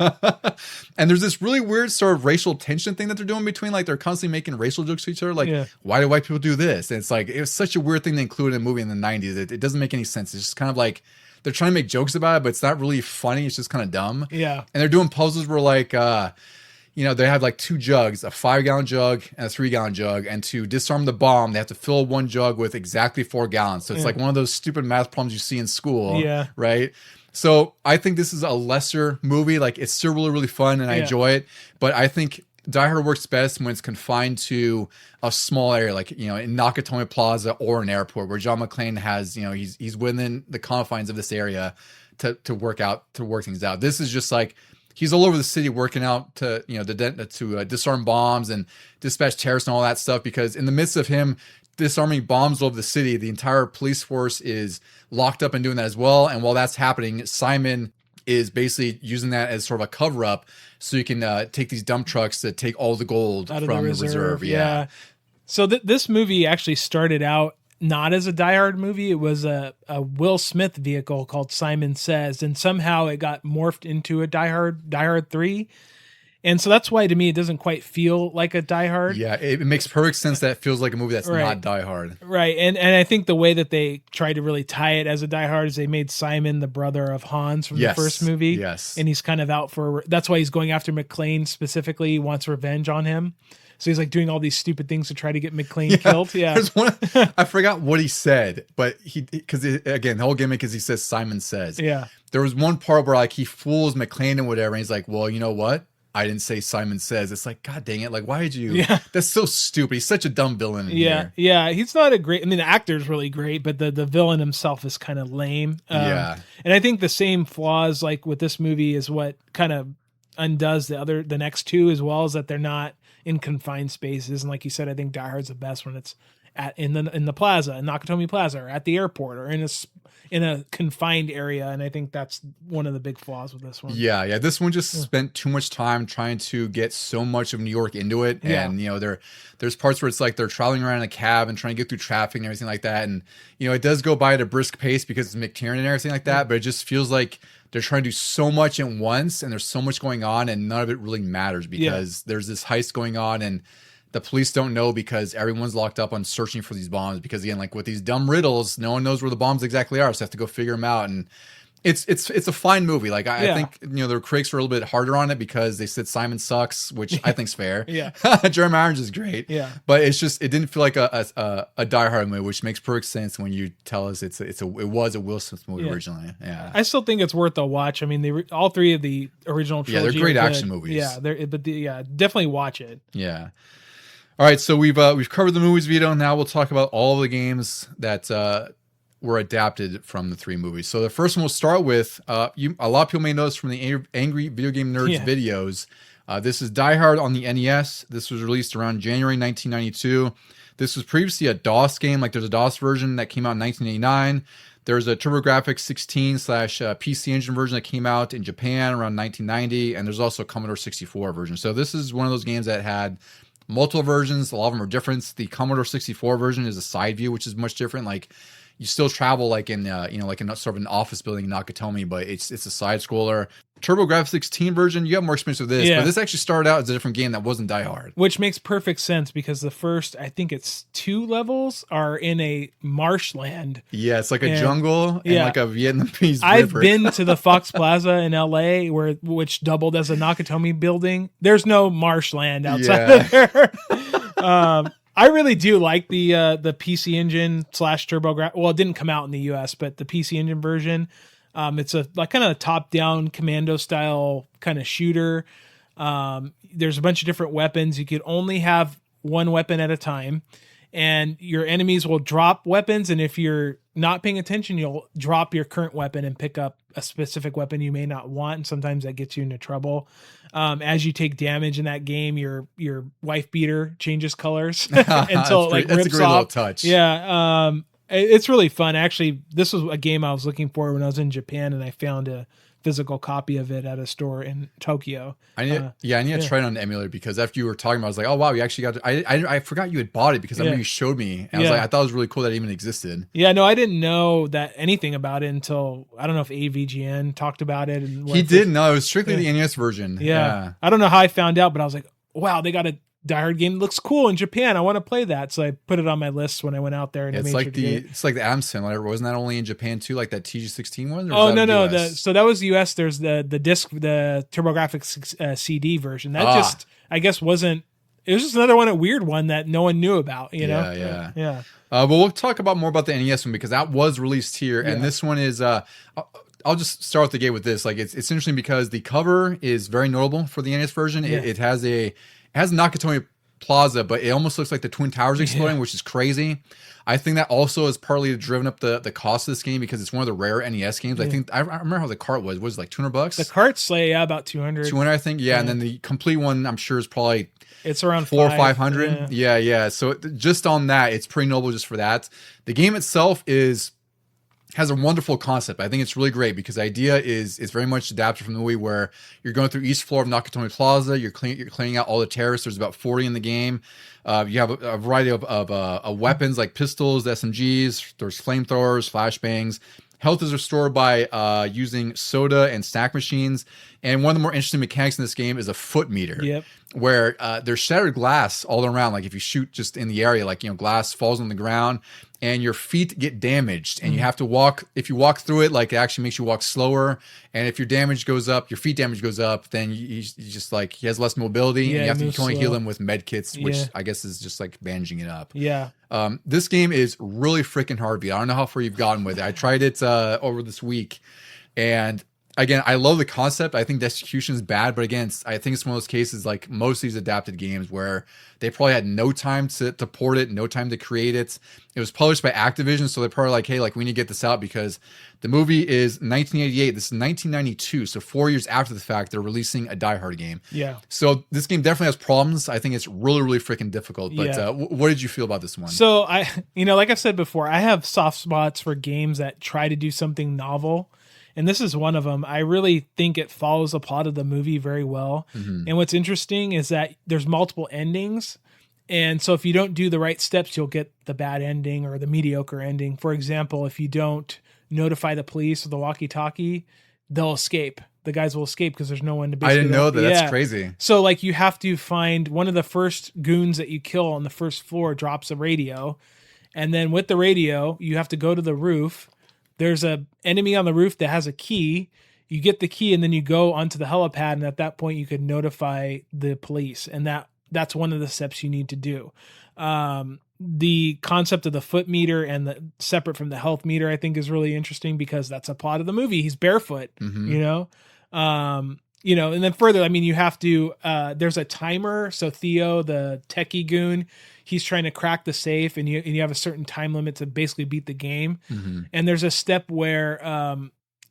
And there's this really weird sort of racial tension thing that they're doing between, like, they're constantly making racial jokes to each other. Like, why do white people do this? And it's like, it was such a weird thing to include in a movie in the 90s. It doesn't make any sense. It's just kind of like they're trying to make jokes about it, but it's not really funny. It's just kind of dumb. Yeah. And they're doing puzzles where, like, they have like 2 jugs, a 5-gallon jug and a 3-gallon jug. And to disarm the bomb, they have to fill one jug with exactly 4 gallons. So it's like one of those stupid math problems you see in school. Yeah. Right. So I think this is a lesser movie. Like, it's still really, really fun, and I enjoy it. But I think Die Hard works best when it's confined to a small area, like, in Nakatomi Plaza or an airport, where John McClane has, he's within the confines of this area to work things out. This is just like, he's all over the city working out to disarm bombs and dispatch terrorists and all that stuff, because in the midst of him disarming bombs all over the city, the entire police force is locked up and doing that as well. And while that's happening, Simon is basically using that as sort of a cover up so you can take these dump trucks to take all the gold out from of the reserve. Yeah. So this movie actually started out not as a Die Hard movie. It was a Will Smith vehicle called Simon Says, and somehow it got morphed into a Die Hard 3. And so that's why, to me, it doesn't quite feel like a Die Hard. Yeah, it makes perfect sense that it feels like a movie that's not Die Hard. Right. And I think the way that they tried to really tie it as a Die Hard is they made Simon the brother of Hans from the first movie. Yes. And he's kind of out for, that's why he's going after McClane specifically. He wants revenge on him. So he's like doing all these stupid things to try to get McClane killed. Yeah. I forgot what he said, but because again, the whole gimmick is he says Simon Says. Yeah. There was one part where like he fools McClane and whatever, and he's like, well, you know what? I didn't say Simon Says. It's like, God dang it. Like, why did you? Yeah. That's so stupid. He's such a dumb villain in here. Yeah. He's not a great, I mean, the actor's really great, but the villain himself is kind of lame. And I think the same flaws like with this movie is what kind of undoes the next two as well, is that they're not in confined spaces. And like you said, I think Die Hard's the best when it's in the plaza, in Nakatomi Plaza, or at the airport, or in a confined area. And I think that's one of the big flaws with this one. Yeah. This one just spent too much time trying to get so much of New York into it. And, there's parts where it's like they're traveling around in a cab and trying to get through traffic and everything like that. And, it does go by at a brisk pace because it's McTiernan and everything like that. But it just feels like they're trying to do so much at once, and there's so much going on, and none of it really matters because there's this heist going on, and the police don't know because everyone's locked up on searching for these bombs. Because again, like with these dumb riddles, no one knows where the bombs exactly are, so they have to go figure them out. And it's a fine movie. Like I think the critics were a little bit harder on it because they said Simon sucks, which I think's fair. Yeah, Jeremy Irons is great. Yeah, but it didn't feel like a Die Hard movie, which makes perfect sense when you tell us it was a Will Smith movie originally. Yeah, I still think it's worth a watch. I mean, all three of the original trilogy. Yeah, they're great action movies. Yeah, definitely watch it. Yeah. All right, so we've covered the movies, Vito. Now we'll talk about all the games that were adapted from the 3 movies. So the first one we'll start with, a lot of people may know this from the Angry Video Game Nerds videos. This is Die Hard on the NES. This was released around January 1992. This was previously a DOS game. Like there's a DOS version that came out in 1989. There's a TurboGrafx 16 / PC Engine version that came out in Japan around 1990. And there's also a Commodore 64 version. So this is one of those games that had multiple versions. A lot of them are different. The Commodore 64 version is a side view, which is much different. Like you still travel like in like in sort of an office building in Nakatomi, but it's a side scroller. TurboGrafx 16 version, you have more experience with this, but this actually started out as a different game that wasn't Die Hard. Which makes perfect sense because the first, I think it's 2 levels are in a marshland. Yeah, it's like a jungle and like a Vietnamese river. I've been to the Fox Plaza in LA which doubled as a Nakatomi building. There's no marshland outside of there. I really do like the PC Engine / TurboGrafx. Well, it didn't come out in the US, but the PC Engine version. It's a like kind of top-down commando style kind of shooter. There's a bunch of different weapons. You could only have one weapon at a time, and your enemies will drop weapons. And if you're not paying attention, you'll drop your current weapon and pick up a specific weapon you may not want. And sometimes that gets you into trouble. As you take damage in that game, your wife beater changes colors until it that's rips a great off. little touch. Yeah. It's really fun. Actually, this was a game I was looking for when I was in Japan, and I found a physical copy of it at a store in Tokyo. I need to try it on an emulator because after you were talking about it, I was like, oh wow, you actually got it. I forgot you had bought it because I remember you showed me. And I was like, I thought it was really cool that it even existed. Yeah, no, I didn't know that anything about it until I don't know if AVGN talked about it. And he didn't know. It was strictly the NES version. Yeah. I don't know how I found out, but I was like, wow, they got a Die Hard game. It looks cool in Japan. I want to play that. So I put it on my list when I went out there. And it's like the Adams Family. Wasn't that only in Japan too? Like that TG16 one? Oh no. So that was US. There's the disc, the TurboGrafx CD version. That just I guess wasn't. It was just another weird one that no one knew about. You know? Yeah. But we'll talk more about the NES one because that was released here, and this one is. I'll just start with the gate with this. Like it's interesting because the cover is very notable for the NES version. It has Nakatomi Plaza, but it almost looks like the Twin Towers exploding, which is crazy. I think that also has partly driven up the cost of this game because it's one of the rare NES games. I think I remember how the cart was it like $200? The cart's about 200. 200, I think. Yeah, and then the complete one I'm sure is probably it's around 400 or 500. Yeah. So just on that, it's pretty noble just for that. The game itself has a wonderful concept. I think it's really great because the idea is very much adapted from the movie where you're going through each floor of Nakatomi Plaza. You're cleaning out all the terrorists. There's about 40 in the game. You have a variety of weapons like pistols, SMGs. There's flamethrowers, flashbangs. Health is restored by using soda and snack machines. And one of the more interesting mechanics in this game is a foot meter, where there's shattered glass all around. Like if you shoot just in the area, like glass falls on the ground, and your feet get damaged, and you have to walk. If you walk through it, like it actually makes you walk slower. And if your damage goes up, your feet damage goes up, then you just like he has less mobility, and you can only heal him with med kits, which I guess is just like bandaging it up. Yeah. This game is really freaking hard. I don't know how far you've gotten with it. I tried it over this week, and again, I love the concept. I think the execution is bad, but again, I think it's one of those cases like most of these adapted games where they probably had no time to port it, no time to create it. It was published by Activision, so they're probably like, hey, like we need to get this out because the movie is 1988. This is 1992, so 4 years after the fact, they're releasing a Die Hard game. Yeah. So this game definitely has problems. I think it's really, really freaking difficult. But what did you feel about this one? So like I've said before, I have soft spots for games that try to do something novel. And this is one of them. I really think it follows the plot of the movie very well. Mm-hmm. And what's interesting is that there's multiple endings. And so if you don't do the right steps, you'll get the bad ending or the mediocre ending. For example, if you don't notify the police with the walkie-talkie, they'll escape. the guys will escape because there's no one to I didn't know that. That's crazy. So like you have to find one of the first goons that you kill on the first floor drops a radio. And then with the radio, you have to go to the roof. There's a enemy on the roof that has a key. You get the key and then you go onto the helipad. And at that point you can notify the police. And that's one of the steps you need to do. The concept of the foot meter and the separate from the health meter, I think is really interesting because that's a plot of the movie. He's barefoot, you know? And then further, I mean, you have to, there's a timer. So Theo, the techie goon, he's trying to crack the safe and you have a certain time limit to basically beat the game. And there's a step where,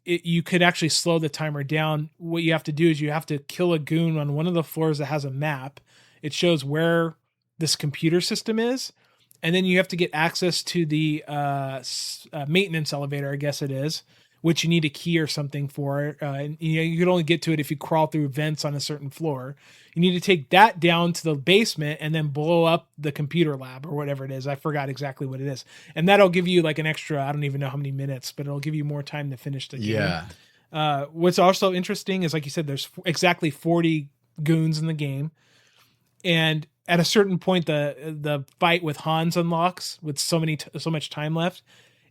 you could actually slow the timer down. What you have to do is you have to kill a goon on one of the floors that has a map. It shows where this computer system is. And then you have to get access to the maintenance elevator, I guess it is, which you need a key or something for. And you could only get to it if you crawl through vents on a certain floor. You need to take that down to the basement and then blow up the computer lab or whatever it is. I forgot exactly what it is. And that'll give you like an extra, I don't even know how many minutes, but it'll give you more time to finish the game. Yeah. What's also interesting is, like you said, there's exactly 40 goons in the game. And at a certain point, the fight with Hans unlocks with so much time left.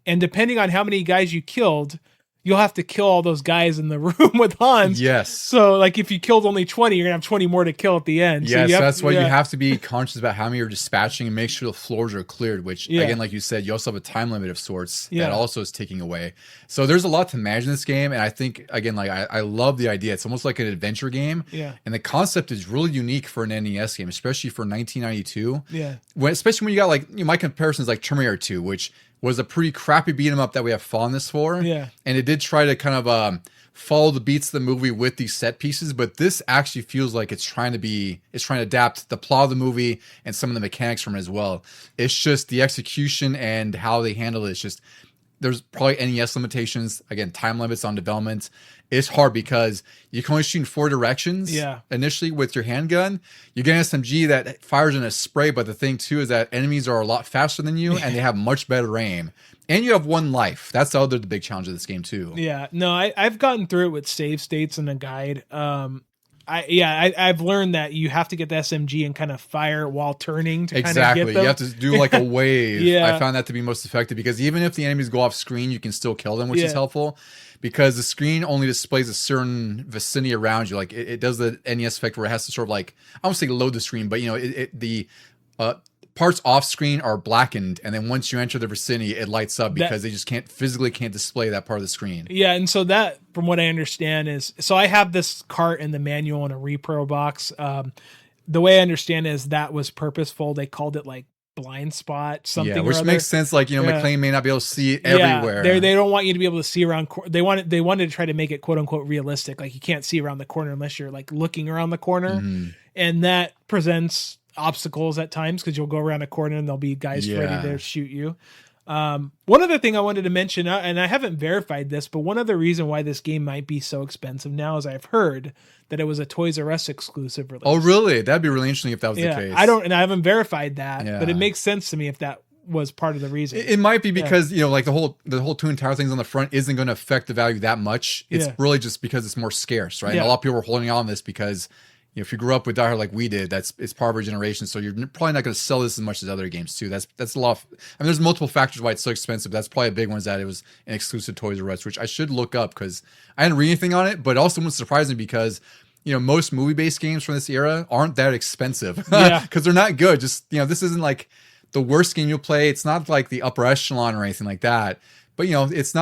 And depending on how many guys you killed, you'll have to kill all those guys in the room with Hans. Yes. So like if you killed only 20, you're gonna have 20 more to kill at the end. Yes, so that's why you have to be conscious about how many you're dispatching and make sure the floors are cleared, which again, like you said, you also have a time limit of sorts that also is ticking away. So there's a lot to manage in this game. And I think, again, like I love the idea. It's almost like an adventure game. Yeah. And the concept is really unique for an NES game, especially for 1992. Yeah. Especially when you got like, my comparison is like Terminator 2, which was a pretty crappy beat 'em up that we have fondness for. Yeah. And it did try to kind of follow the beats of the movie with these set pieces, but this actually feels like it's trying to adapt the plot of the movie and some of the mechanics from it as well. It's just the execution and how they handle it. It's just, there's probably NES limitations. Again, time limits on development. It's hard because you can only shoot in 4 directions initially with your handgun. You get an SMG that fires in a spray, but the thing too is that enemies are a lot faster than you and they have much better aim. And you have 1 life. That's the big challenge of this game too. Yeah, no, I've gotten through it with save states and a guide. I've learned that you have to get the SMG and kind of fire while turning to kind of get them. You have to do like a wave. I found that to be most effective because even if the enemies go off screen, you can still kill them, which is helpful because the screen only displays a certain vicinity around you. Like it does the NES effect where it has to sort of like, I won't say load the screen, but the parts off screen are blackened, and then once you enter the vicinity, it lights up because they just can't display that part of the screen. Yeah, and so that, from what I understand, is so I have this cart in the manual in a repro box. The way I understand is that was purposeful. They called it like blind spot something, which makes sense. Like McLean may not be able to see it everywhere. They don't want you to be able to see around. They wanted to try to make it quote unquote realistic. Like you can't see around the corner unless you're like looking around the corner, and that presents obstacles at times because you'll go around a corner and there'll be guys ready to shoot you. One other thing I wanted to mention, and I haven't verified this, but one other reason why this game might be so expensive now is I've heard that it was a Toys R Us exclusive release. Oh, really? That'd be really interesting if that was the case. I haven't verified that, but it makes sense to me if that was part of the reason. It might be because like the whole Twin Tower things on the front isn't going to affect the value that much. It's really just because it's more scarce, right? And a lot of people are holding on this because if you grew up with Die Hard like we did, it's part of our generation. So you're probably not going to sell this as much as other games too. That's a lot. There's multiple factors why it's so expensive. That's probably a big one is that it was an exclusive Toys R Us, which I should look up because I didn't read anything on it. But also was surprising because most movie-based games from this era aren't that expensive because they're not good. Just this isn't like the worst game you'll play. It's not like the upper echelon or anything like that. But it's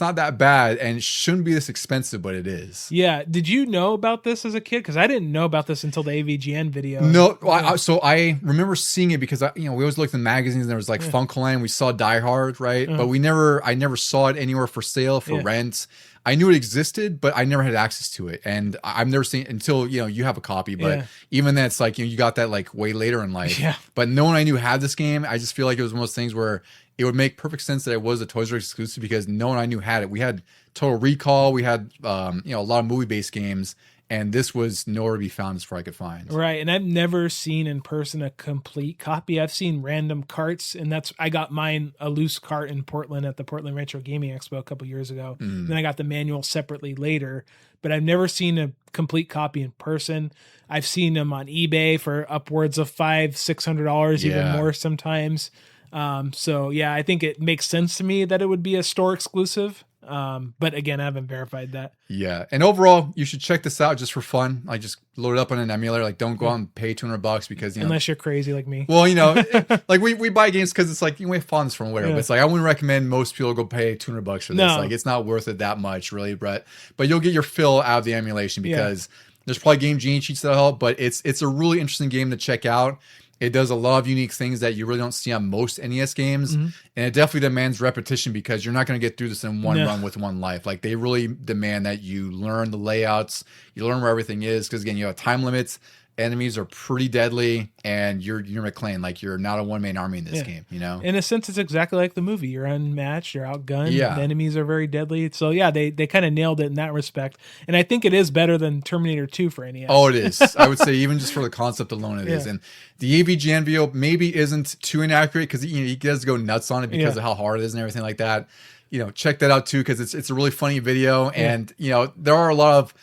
not that bad and it shouldn't be this expensive, but it is. Yeah. Did you know about this as a kid? Because I didn't know about this until the AVGN video. No. So I remember seeing it because we always looked in magazines and there was like Funkoland. We saw Die Hard, right? But I never saw it anywhere for sale, for rent. I knew it existed, but I never had access to it. And I've never seen it until, you have a copy. But even then it's like, you got that like way later in life. Yeah. But no one I knew had this game. I just feel like it was one of those things where it would make perfect sense that it was a Toys R Us exclusive because no one I knew had it. We had Total Recall. We had, a lot of movie-based games. and this was nowhere to be found as far as I could find. Right, and I've never seen in person a complete copy. I've seen random carts, and I got mine a loose cart in Portland at the Portland Retro Gaming Expo a couple years ago. Then I got the manual separately later, but I've never seen a complete copy in person. I've seen them on eBay for upwards of $500-$600, even more sometimes. So yeah, I think it makes sense to me that it would be a store exclusive. But again, I haven't verified that. Yeah. And overall, you should check this out just for fun. Like, just load it up on an emulator. Like, don't go out and pay $200 because, unless you're crazy like me. Well, like we buy games because it's like, you have funds from whatever. But it's like, I wouldn't recommend most people go pay $200 for this. Like, it's not worth it that much, really, Brett. But you'll get your fill out of the emulation because there's probably game gene sheets that'll help. But it's a really interesting game to check out. It does a lot of unique things that you really don't see on most NES games. And it definitely demands repetition because you're not going to get through this in one run with one life. Like, they really demand that you learn the layouts, you learn where everything is. Because again, you have time limits. Enemies are pretty deadly, and you're McClane. Like, you're not a one-man army in this game, In a sense, it's exactly like the movie. You're unmatched, you're outgunned, the enemies are very deadly. So yeah, they kind of nailed it in that respect. And I think it is better than Terminator 2 for NES. Oh, it is. I would say even just for the concept alone, it is. And the AVG envelope maybe isn't too inaccurate because he does go nuts on it because of how hard it is and everything like that. Check that out too, because it's a really funny video. And, there are a lot of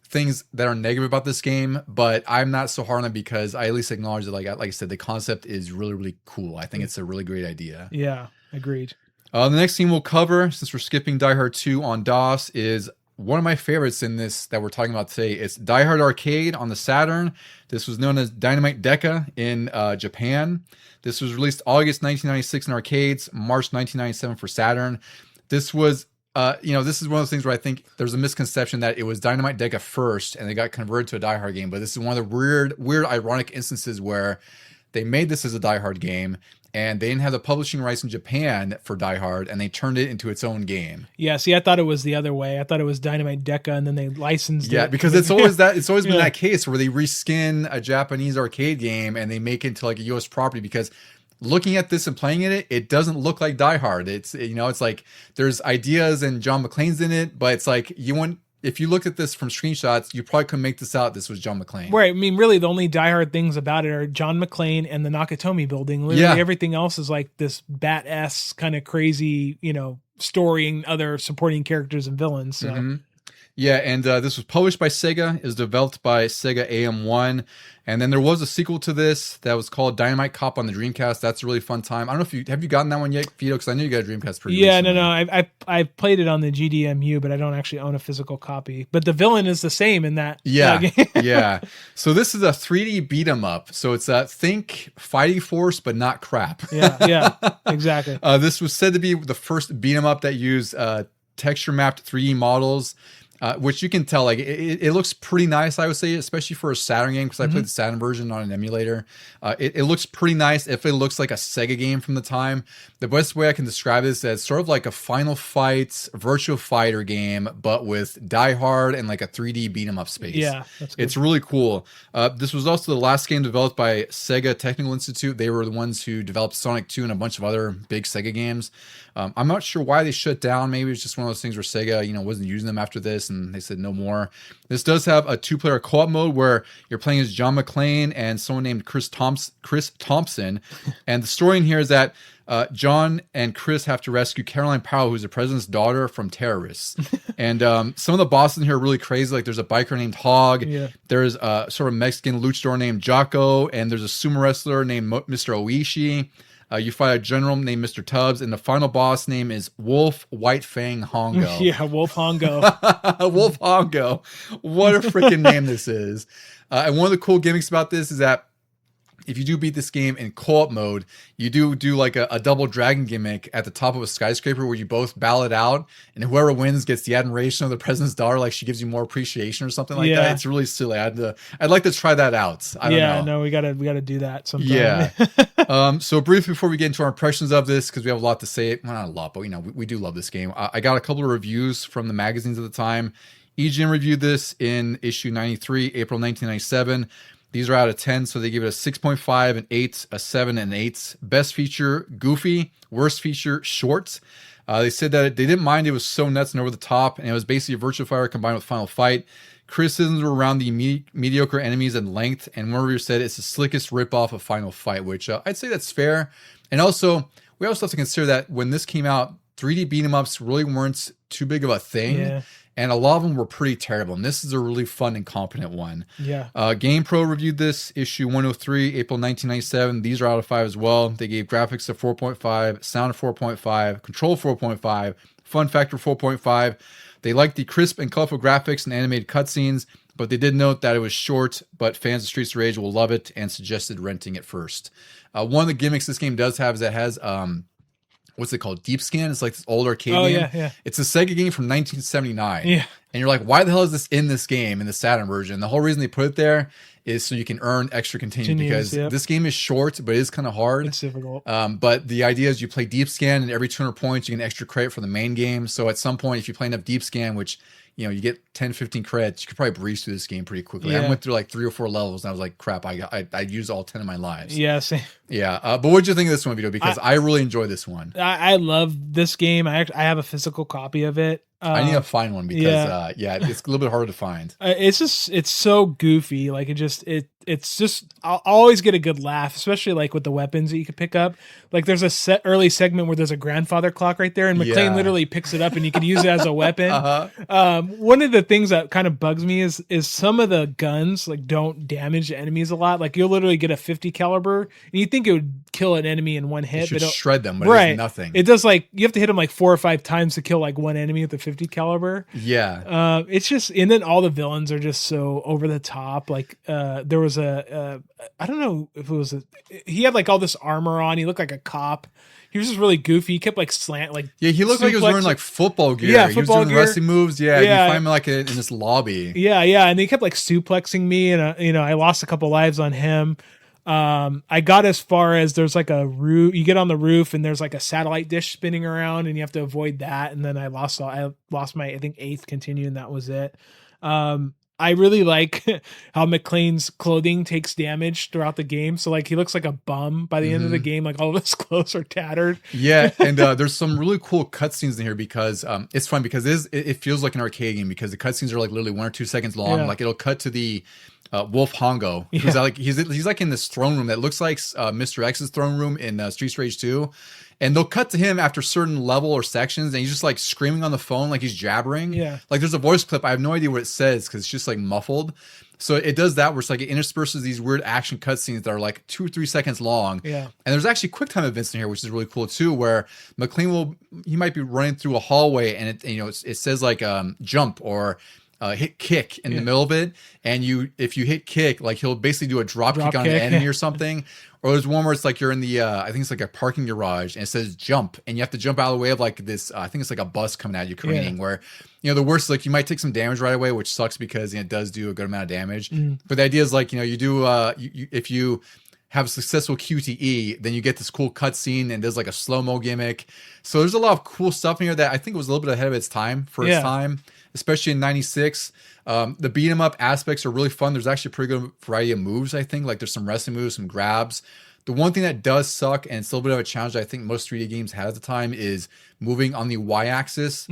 things that are negative about this game, but I'm not so hard on it because I at least acknowledge that, like I said, the concept is really, really cool. I think it's a really great idea. Yeah, agreed. The next theme we'll cover, since we're skipping Die Hard 2 on DOS, is one of my favorites in this that we're talking about today. It's Die Hard Arcade on the Saturn. This was known as Dynamite Deca in Japan. This was released August 1996 in arcades, March 1997 for Saturn. This was this is one of those things where I think there's a misconception that it was Dynamite Deca first and they got converted to a Die Hard game. But this is one of the weird, ironic instances where they made this as a Die Hard game and they didn't have the publishing rights in Japan for Die Hard and they turned it into its own game. Yeah, see, I thought it was the other way. I thought it was Dynamite Deca and then they licensed it. Yeah, because it's always been that case where they reskin a Japanese arcade game and they make it into like a US property because looking at this and playing it doesn't look like Die Hard. It's it's like there's ideas and John McClane's in it, but it's like if you look at this from screenshots, you probably couldn't make this out. This was John McClane. Right. I mean, really, the only Die Hard things about it are John McClane and the Nakatomi building. Literally everything else is like this Bat-esque kind of crazy, story and other supporting characters and villains. So. Yeah, and this was published by Sega, is developed by Sega AM1, and then there was a sequel to this that was called Dynamite Cop on the Dreamcast. That's a really fun time. I don't know if have you gotten that one yet, Vito? Because I know you got a Dreamcast pretty recently. No. I played it on the GDMU, but I don't actually own a physical copy. But the villain is the same in that. Yeah, yeah. So this is a 3D beat 'em up. So it's think Fighting Force, but not crap. Yeah, exactly. This was said to be the first beat 'em up that used texture mapped 3D models. Which you can tell, like it looks pretty nice, I would say, especially for a Saturn game, because I played the Saturn version on an emulator. It looks pretty nice if it looks like a Sega game from the time. The best way I can describe this is sort of like a Final Fight Virtua Fighter game, but with Die Hard and like a 3D beat 'em up space. Yeah, that's good. It's really cool. This was also the last game developed by Sega Technical Institute. They were the ones who developed Sonic 2 and a bunch of other big Sega games. I'm not sure why they shut down. Maybe it's just one of those things where Sega, wasn't using them after this, and they said no more. This does have a 2-player co-op mode where you're playing as John McClane and someone named Chris Thompson. And the story in here is that John and Chris have to rescue Caroline Powell, who's the president's daughter, from terrorists. And some of the bosses in here are really crazy. Like there's a biker named Hog. Yeah. There's a sort of Mexican luchador named Jocko, and there's a sumo wrestler named Mr. Oishi. You fight a general named Mr. Tubbs, and the final boss name is Wolf White Fang Hongo. Yeah, Wolf Hongo. Wolf Hongo. What a freaking name this is. And one of the cool gimmicks about this is that if you do beat this game in co-op mode, you do like a double dragon gimmick at the top of a skyscraper where you both ballot out, and whoever wins gets the admiration of the president's daughter, like she gives you more appreciation or something like that. It's really silly. I'd like to try that out. I don't know. No, we gotta do that sometime. Yeah. So briefly before we get into our impressions of this, because we have a lot to say, well, not a lot, but we do love this game. I got a couple of reviews from the magazines at the time. EGM reviewed this in issue 93, April 1997. These are out of 10, so they give it a 6.5, an 8, a 7, and an 8. Best feature, goofy. Worst feature, short. They said that they didn't mind it was so nuts and over the top, and it was basically Virtua Fighter combined with Final Fight. Criticisms were around the mediocre enemies and length, and one reviewer said it's the slickest ripoff of Final Fight, which I'd say that's fair. And also, we also have to consider that when this came out, 3D beat 'em ups really weren't too big of a thing. Yeah. And a lot of them were pretty terrible. And this is a really fun and competent one. Yeah. GamePro reviewed this, issue 103, April 1997. These are out of 5 as well. They gave graphics a 4.5, sound a 4.5, control 4.5, fun factor 4.5. They liked the crisp and colorful graphics and animated cutscenes, but they did note that it was short, but fans of Streets of Rage will love it and suggested renting it first. One of the gimmicks this game does have is it has... what's it called? Deep Scan. It's like this old arcade game. Yeah. It's a Sega game from 1979. Yeah. And you're like, why the hell is this in this game, in the Saturn version? The whole reason they put it there is so you can earn extra continues because this game is short, but it is kind of hard. It's difficult. But the idea is you play Deep Scan, and every 200 points, you get an extra credit for the main game. So at some point, if you play enough Deep Scan, which, you know, you get 10, 15 credits, you could probably breeze through this game pretty quickly. Yeah. I went through like 3 or 4 levels, and I was like, crap, I used all 10 of my lives. Yeah, same. Yeah. But what did you think of this one, Vito? Because I really enjoy this one. I love this game. I have a physical copy of it. I need to find one because it's a little bit harder to find. It's so goofy. Like it's just I'll always get a good laugh, especially like with the weapons that you could pick up. Like there's a early segment where there's a grandfather clock right there, and McClane literally picks it up and you can use it as a weapon. One of the things that kind of bugs me is some of the guns like don't damage enemies a lot. Like you'll literally get a 50 caliber and you think it would kill an enemy in one hit, but it'll shred them, but right. It does nothing. It does like you have to hit them like 4 or 5 times to kill like one enemy with the 50 caliber. Yeah. It's just, and then all the villains are just so over the top. Like there was I don't know if it was he had like all this armor on. He looked like a cop. He was just really goofy. He kept like he looked like he was wearing like football gear. Yeah, he was doing gear. wrestling moves. Yeah, you find him like in this lobby. Yeah, and he kept like suplexing me, and I lost a couple lives on him. I got as far as there's like a roof. You get on the roof, and there's like a satellite dish spinning around, and you have to avoid that. And then I lost my I think 8th continue, and that was it. I really like how McClane's clothing takes damage throughout the game. So like he looks like a bum by the end of the game. Like all of his clothes are tattered. Yeah, and there's some really cool cutscenes in here because it's fun because it feels like an arcade game because the cutscenes are like literally 1 or 2 seconds long. Yeah. Like it'll cut to the Wolf Hongo, who's like he's like in this throne room that looks like Mr. X's throne room in Streets of Rage 2. And they'll cut to him after certain level or sections, and he's just like screaming on the phone, like he's jabbering. Yeah. Like there's a voice clip. I have no idea what it says because it's just like muffled. So it does that where it's like it intersperses these weird action cutscenes that are like 2 or 3 seconds long. Yeah. And there's actually QuickTime events in here, which is really cool too, where McClane he might be running through a hallway and it says like jump or hit kick in the middle of it, and if you hit kick, like he'll basically do a drop kick on an enemy or something. Or there's one where it's like you're in the I think it's like a parking garage and it says jump, and you have to jump out of the way of like this I think it's like a bus coming at you careening, where the worst is like you might take some damage right away, which sucks because it does do a good amount of damage. But the idea is like you do if you have a successful QTE, then you get this cool cutscene and does like a slow-mo gimmick. So there's a lot of cool stuff in here that I think was a little bit ahead of its time for its time, especially in 96. The beat 'em up aspects are really fun. There's actually a pretty good variety of moves, I think. Like there's some wrestling moves, some grabs. The one thing that does suck, and it's a little bit of a challenge I think most 3D games had at the time, is moving on the Y-axis.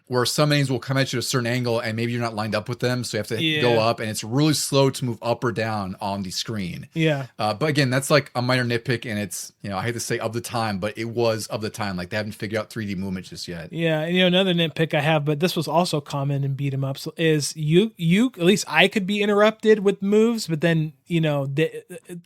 Where some enemies will come at you at a certain angle and maybe you're not lined up with them, so you have to go up, and it's really slow to move up or down on the screen. Yeah. But again, that's like a minor nitpick, and it's, I hate to say of the time, but it was of the time. Like they haven't figured out 3D movement just yet. Yeah, and another nitpick I have, but this was also common in beat 'em ups, is you at least I could be interrupted with moves, but then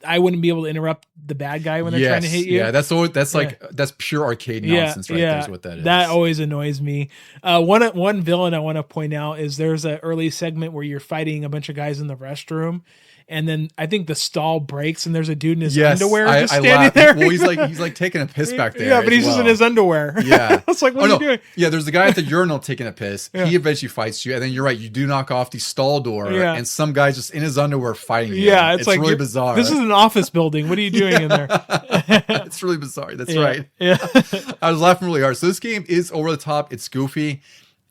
I wouldn't be able to interrupt the bad guy when they're trying to hit you. Yeah, that's pure arcade nonsense right there is what that is. That always annoys me. One villain I want to point out is there's an early segment where you're fighting a bunch of guys in the restroom, and then I think the stall breaks and there's a dude in his underwear just standing there. Well, he's like taking a piss back there. Yeah, but he's just in his underwear. Yeah. It's like, what are you doing? Yeah, there's the guy at the urinal taking a piss. He eventually fights you, and then you're right, you do knock off the stall door, and some guy's just in his underwear fighting you. Yeah, it's like really bizarre. This is an office building. What are you doing in there? It's really bizarre. That's right. Yeah. I was laughing really hard. So this game is over the top. It's goofy.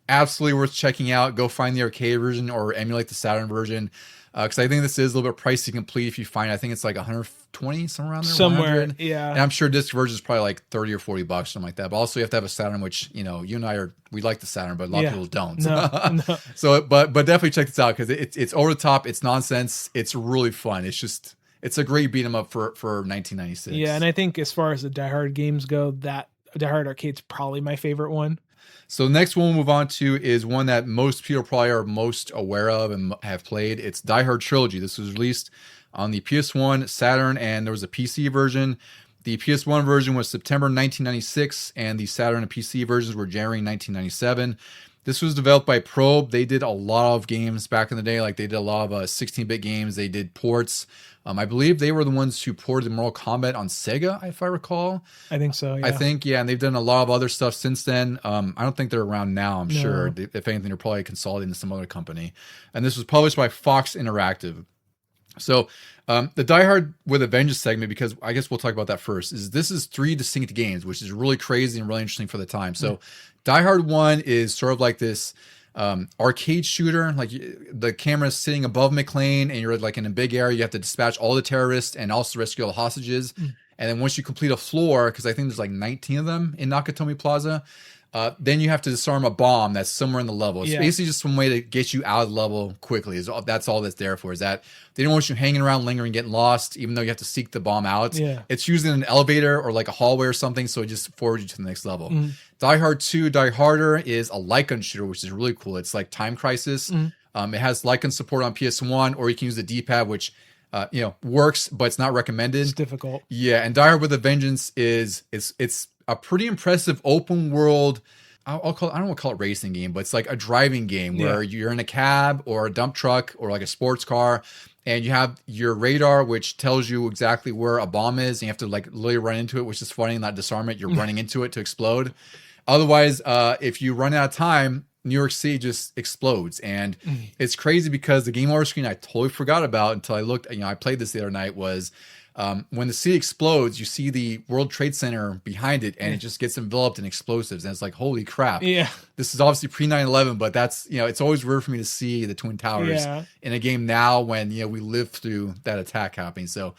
absolutely worth checking out. Go find the arcade version or emulate the Saturn version. Because I think this is a little bit pricey complete if you find it. I think it's like 120, somewhere around there. Somewhere, 100. yeah. And I'm sure disc version is probably like 30 or 40 bucks, something like that. But also you have to have a Saturn, which, you know, you and I we like the Saturn, but a lot of people don't. No. So, but definitely check this out because it's over the top. It's nonsense. It's really fun. It's a great beat 'em up for 1996. Yeah, and I think as far as the Die Hard games go, that Die Hard Arcade's probably my favorite one. So the next one we'll move on to is one that most people probably are most aware of and have played. It's Die Hard Trilogy. This was released on the PS1, Saturn, and there was a PC version. The PS1 version was September 1996, and the Saturn and PC versions were January 1997. This was developed by Probe. They did a lot of games back in the day. Like they did a lot of 16-bit games. They did ports. I believe they were the ones who ported Mortal Kombat on Sega, if I recall. I think so, yeah. I think, yeah, and they've done a lot of other stuff since then. I don't think they're around now, I'm sure. If anything, they're probably consolidating to some other company. And this was published by Fox Interactive. So the Die Hard with a Vengeance segment, because I guess we'll talk about that first, this is 3 distinct games, which is really crazy and really interesting for the time. So Die Hard 1 is sort of like this arcade shooter, like the camera is sitting above McClane and you're like in a big area. You have to dispatch all the terrorists and also rescue all the hostages. And then once you complete a floor, because I think there's like 19 of them in Nakatomi Plaza, then you have to disarm a bomb that's somewhere in the level. It's basically just some way to get you out of the level quickly. That's all that's there for, is that they don't want you hanging around, lingering, getting lost, even though you have to seek the bomb out. It's using an elevator or like a hallway or something, so it just forwards you to the next level. Die Hard 2, Die Harder is a light gun shooter, which is really cool. It's like Time Crisis. It has light gun support on PS1, or you can use the D-pad, which works, but it's not recommended. It's difficult. Yeah, and Die Hard with a Vengeance it's a pretty impressive open world. I don't want to call it racing game, but it's like a driving game where you're in a cab or a dump truck or like a sports car, and you have your radar, which tells you exactly where a bomb is, and you have to like literally run into it, which is funny, not disarm it. You're running into it to explode. Otherwise, if you run out of time, New York City just explodes. And it's crazy because the game over screen I totally forgot about until I looked, I played this the other night, was when the city explodes, you see the World Trade Center behind it, and it just gets enveloped in explosives. And it's like, holy crap. Yeah. This is obviously pre 9/11, but that's, it's always weird for me to see the Twin Towers in a game now when, we lived through that attack happening. So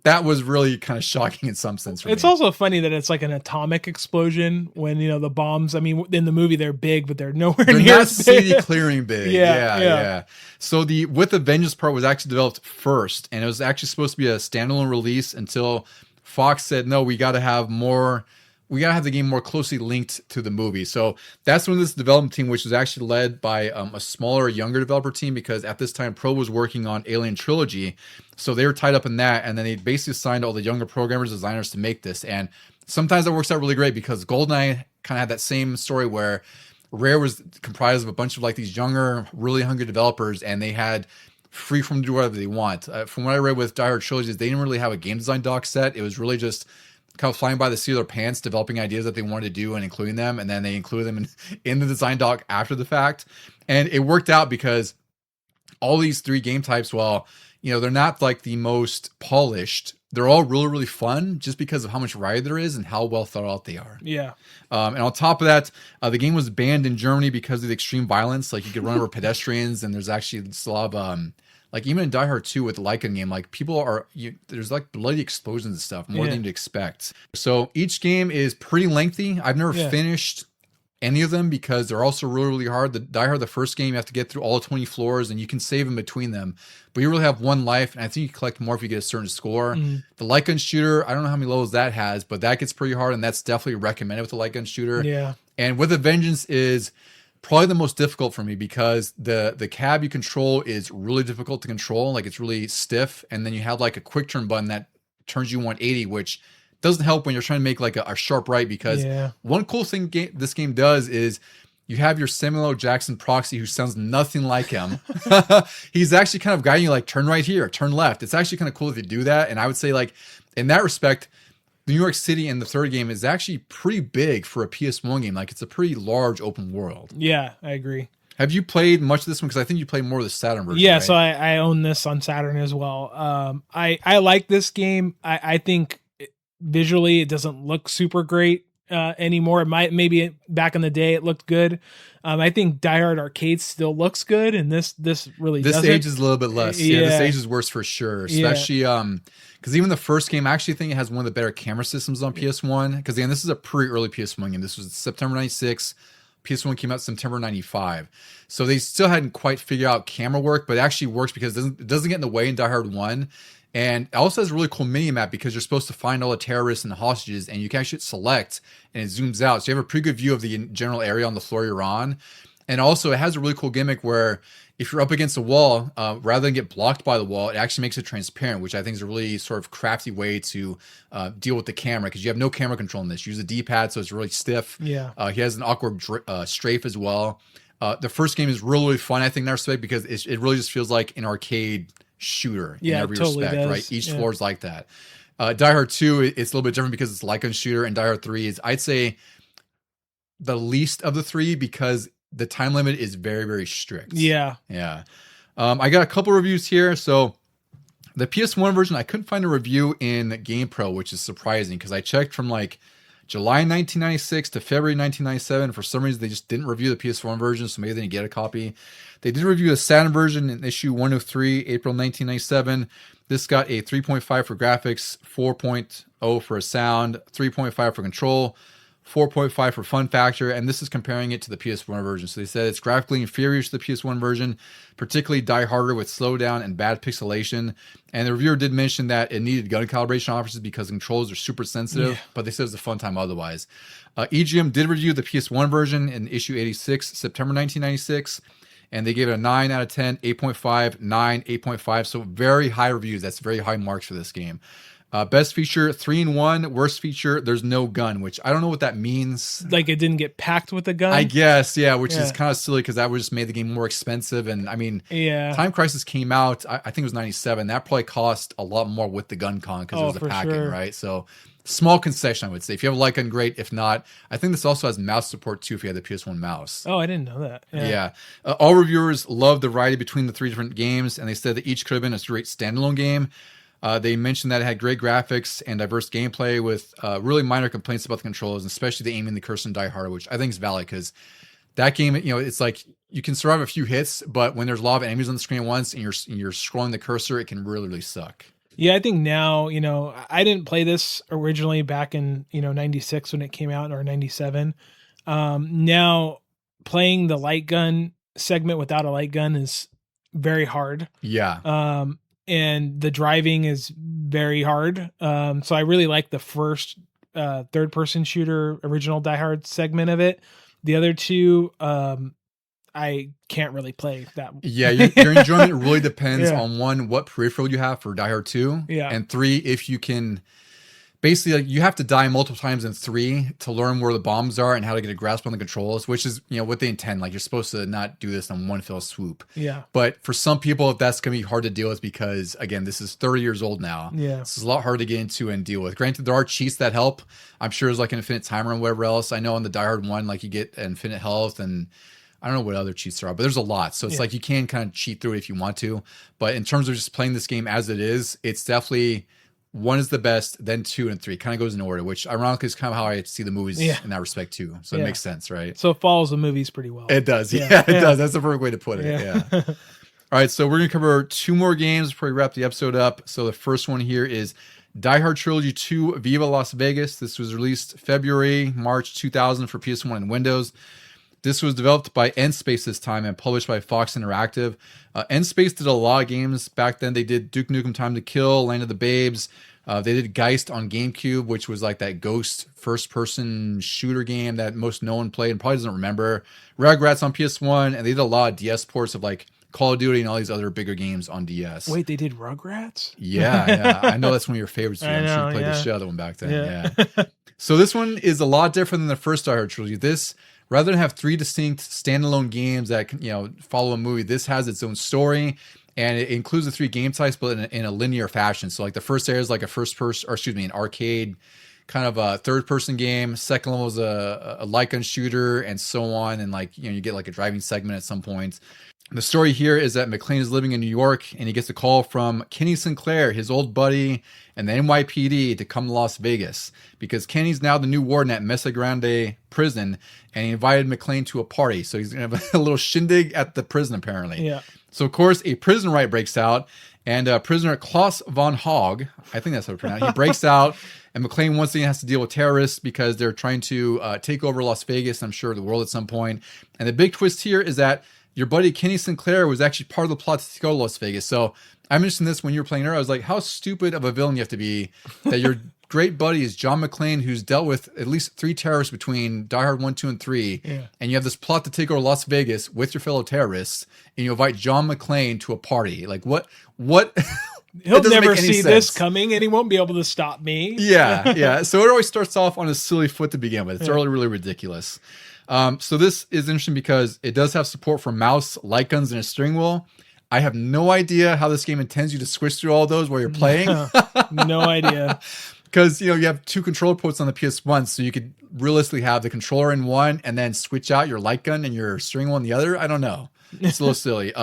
that was really kind of shocking in some sense for me. It's also funny that it's like an atomic explosion when, the bombs, I mean, in the movie, they're big, but they're nowhere near not city clearing big. Yeah. So the With the Vengeance part was actually developed first, and it was actually supposed to be a standalone release until Fox said, no, we got to have the game more closely linked to the movie. So that's when this development team, which was actually led by a smaller, younger developer team, because at this time Pro was working on Alien Trilogy. So they were tied up in that. And then they basically assigned all the younger programmers, designers to make this. And sometimes that works out really great because GoldenEye kind of had that same story where Rare was comprised of a bunch of like these younger, really hungry developers, and they had free from to do whatever they want. From what I read with Die Hard Trilogies, they didn't really have a game design doc set. It was really just kind of flying by the seat of their pants, developing ideas that they wanted to do and including them. And then they included them in the design doc after the fact. And it worked out because all these 3 game types, while, they're not like the most polished, they're all really, really fun just because of how much variety there is and how well thought out they are. Yeah. And on top of that, the game was banned in Germany because of the extreme violence. Like you could run over pedestrians, and there's actually a lot of, like even in Die Hard 2 with the Lycan game, like there's like bloody explosions and stuff, more than you'd expect. So each game is pretty lengthy. I've never finished any of them because they're also really, really hard. The Die Hard, the first game, you have to get through all 20 floors, and you can save in between them. But you really have one life, and I think you collect more if you get a certain score. The light gun shooter, I don't know how many levels that has, but that gets pretty hard, and that's definitely recommended with the light gun shooter. Yeah. And With a Vengeance is probably the most difficult for me because the cab you control is really difficult to control. Like it's really stiff. And then you have like a quick turn button that turns you 180, which doesn't help when you're trying to make like a sharp right, because one cool thing this game does is you have your Samuel L. Jackson proxy who sounds nothing like him. He's actually kind of guiding you like, turn right here, turn left. It's actually kind of cool if you do that. And I would say like in that respect, New York City in the third game is actually pretty big for a PS1 game. Like it's a pretty large open world. Yeah, I agree. Have you played much of this one? Because I think you played more of the Saturn version. Yeah, right? so I own this on Saturn as well. I like this game. I think visually it doesn't look super great. anymore. It might, maybe back in the day it looked good. I think Die Hard Arcade still looks good, and this really doesn't. Ages a little bit less. Yeah, this ages worse for sure. Especially because even the first game, I actually think it has one of the better camera systems on PS1. Because again, this is a pretty early PS1 game. This was September 96. PS1 came out September 95. So they still hadn't quite figured out camera work, but it actually works because it doesn't get in the way in Die Hard 1. And it also has a really cool mini map because you're supposed to find all the terrorists and the hostages, and you can actually select and it zooms out. So you have a pretty good view of the general area on the floor you're on. And also it has a really cool gimmick where if you're up against a wall, rather than get blocked by the wall, it actually makes it transparent, which I think is a really sort of crafty way to deal with the camera, because you have no camera control in this. You use a D-pad, so it's really stiff. Yeah. He has an awkward strafe as well. The first game is really, really fun, I think, in that respect, because it really just feels like an arcade shooter in every respect, right? Each floor is like that. Die Hard 2, it's a little bit different because it's like a shooter, and Die Hard 3 is, I'd say, the least of the three because the time limit is very, very strict. Yeah. I got a couple reviews here. So the PS1 version, I couldn't find a review in GamePro, which is surprising because I checked from like July 1996 to February 1997. For some reason, they just didn't review the PS1 version, so maybe they didn't get a copy. They did review the Saturn version in issue 103, April 1997. This got a 3.5 for graphics, 4.0 for a sound, 3.5 for control, 4.5 for fun factor, and this is comparing it to the PS1 version. So they said it's graphically inferior to the PS1 version, particularly Die Harder with slowdown and bad pixelation. And the reviewer did mention that it needed gun calibration options because the controls are super sensitive, but they said it's a fun time otherwise. EGM did review the PS1 version in issue 86, September 1996, and they gave it a 9 out of 10, 8.5, 9, 8.5, so very high reviews. That's very high marks for this game. Best feature, 3-in-1. Worst feature, there's no gun, which I don't know what that means. Like it didn't get packed with a gun? I guess, yeah, which is kind of silly because that would just made the game more expensive. And I mean, Time Crisis came out, I think it was 97. That probably cost a lot more with the gun con because it was the packing, right? So small concession, I would say. If you have a light gun, great. If not, I think this also has mouse support too if you have the PS1 mouse. Oh, I didn't know that. Yeah. All reviewers loved the variety between the three different games, and they said that each could have been a great standalone game. They mentioned that it had great graphics and diverse gameplay with really minor complaints about the controls, especially the aiming the cursor in Die Hard, which I think is valid because that game, it's like you can survive a few hits, but when there's a lot of enemies on the screen at once and you're scrolling the cursor, it can really, really suck. Yeah, I think now, I didn't play this originally back in, 96 when it came out, or 97. Now playing the light gun segment without a light gun is very hard. Yeah. And the driving is very hard. So I really like the first third-person shooter original Die Hard segment of it. The other two, I can't really play that. Yeah, your enjoyment really depends on, one, what peripheral you have for Die Hard 2, and 3, if you can. Basically, like, you have to die multiple times in 3 to learn where the bombs are and how to get a grasp on the controls, which is, what they intend. Like, you're supposed to not do this in one fell swoop. Yeah. But for some people, that's going to be hard to deal with because, again, this is 30 years old now. Yeah. This is a lot harder to get into and deal with. Granted, there are cheats that help. I'm sure there's like an infinite timer and whatever else. I know on the Die Hard 1, like, you get infinite health and I don't know what other cheats there are, but there's a lot. So it's like you can kind of cheat through it if you want to. But in terms of just playing this game as it is, it's definitely... 1 is the best, then 2 and 3 kind of goes in order, which ironically is kind of how I see the movies in that respect too. So it makes sense, right? So it follows the movies pretty well. It does. Yeah, it does. That's the perfect way to put it. Yeah. All right. So we're going to cover 2 more games before we wrap the episode up. So the first one here is Die Hard Trilogy 2 Viva Las Vegas. This was released March 2000 for PS1 and Windows. This was developed by Endspace this time and published by Fox Interactive. Endspace did a lot of games back then. They did Duke Nukem Time to Kill, Land of the Babes. They did Geist on GameCube, which was like that ghost first-person shooter game that most no one played and probably doesn't remember. Rugrats on PS1, and they did a lot of DS ports of like Call of Duty and all these other bigger games on DS. Wait, they did Rugrats? Yeah. I know that's one of your favorites. I'm sure you played the shit out of one back then. Yeah. So this one is a lot different than the first Die Hard trilogy. This, rather than have 3 distinct standalone games that follow a movie, this has its own story, and it includes the 3 game types, but in a linear fashion. So like the first area is like an arcade kind of a third-person game. Second level is a light gun shooter, and so on. And like you get like a driving segment at some point. The story here is that McClane is living in New York and he gets a call from Kenny Sinclair, his old buddy, and the NYPD to come to Las Vegas because Kenny's now the new warden at Mesa Grande prison and he invited McClane to a party. So he's going to have a little shindig at the prison apparently. Yeah. So of course a prison riot breaks out and prisoner Klaus von Hogg, I think that's how to pronounce it, he breaks out and McClane once again has to deal with terrorists because they're trying to take over Las Vegas, I'm sure the world at some point. And the big twist here is that your buddy Kenny Sinclair was actually part of the plot to go to Las Vegas. So I mentioned this when you were playing her. I was like, how stupid of a villain you have to be that your great buddy is John McClane, who's dealt with at least 3 terrorists between Die Hard 1, 2, and 3. Yeah. And you have this plot to take over Las Vegas with your fellow terrorists, and you invite John McClane to a party. Like, what? He'll never see this coming, and he won't be able to stop me. Yeah. So it always starts off on a silly foot to begin with. It's really, really ridiculous. So this is interesting because it does have support for mouse, light guns, and a steering wheel. I have no idea how this game intends you to switch through all those while you're playing. No idea. Because, you have 2 controller ports on the PS1, so you could realistically have the controller in one and then switch out your light gun and your steering wheel in the other. I don't know. It's a little silly.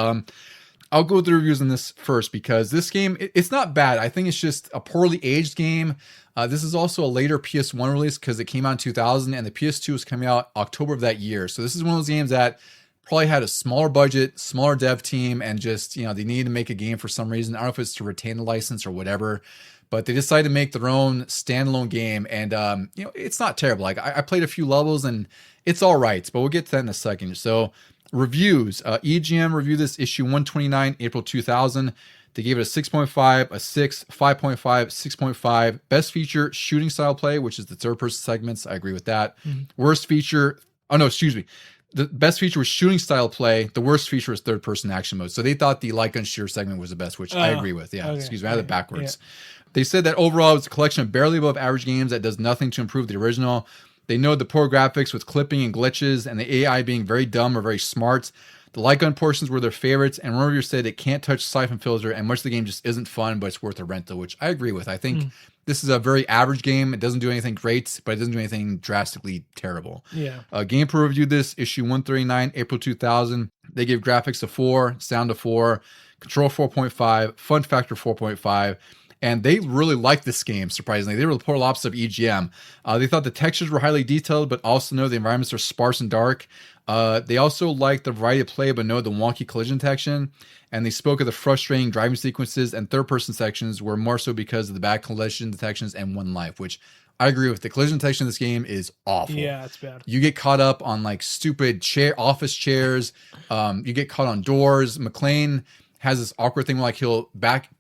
I'll go with the reviews on this first because this game, it's not bad. I think it's just a poorly aged game. This is also a later PS1 release because it came out in 2000 and the PS2 was coming out October of that year. So this is one of those games that probably had a smaller budget, smaller dev team, and just, they needed to make a game for some reason. I don't know if it's to retain the license or whatever, but they decided to make their own standalone game. And, it's not terrible. Like I played a few levels and it's all right, but we'll get to that in a second. So reviews, EGM reviewed this issue 129, April 2000. They gave it a 6.5, a 6, 5.5, 6.5. Best feature, shooting style play, which is the third person segments. I agree with that. Worst feature, the best feature was shooting style play. The worst feature was third person action mode. So they thought the light gun shooter segment was the best, which I agree with. Yeah, okay. Excuse me, I had it backwards. Yeah. They said that overall it's a collection of barely above average games that does nothing to improve the original. They know the poor graphics with clipping and glitches and the AI being very dumb or very smart. The light gun portions were their favorites, and one reviewer said it can't touch Siphon Filter, and much of the game just isn't fun, but it's worth a rental, which I agree with. I think this is a very average game. It doesn't do anything great, but it doesn't do anything drastically terrible. Yeah. GamePro reviewed this, issue 139, April 2000. They gave graphics a 4, sound a 4, control 4.5, fun factor 4.5. And they really liked this game, surprisingly. They were the polar opposite of EGM. They thought the textures were highly detailed, but also know the environments are sparse and dark. They also liked the variety of play, but know the wonky collision detection. And they spoke of the frustrating driving sequences and third-person sections were more so because of the bad collision detections and one life, which I agree with. The collision detection in this game is awful. Yeah, it's bad. You get caught up on like stupid office chairs. You get caught on doors. McClane has this awkward thing where like he'll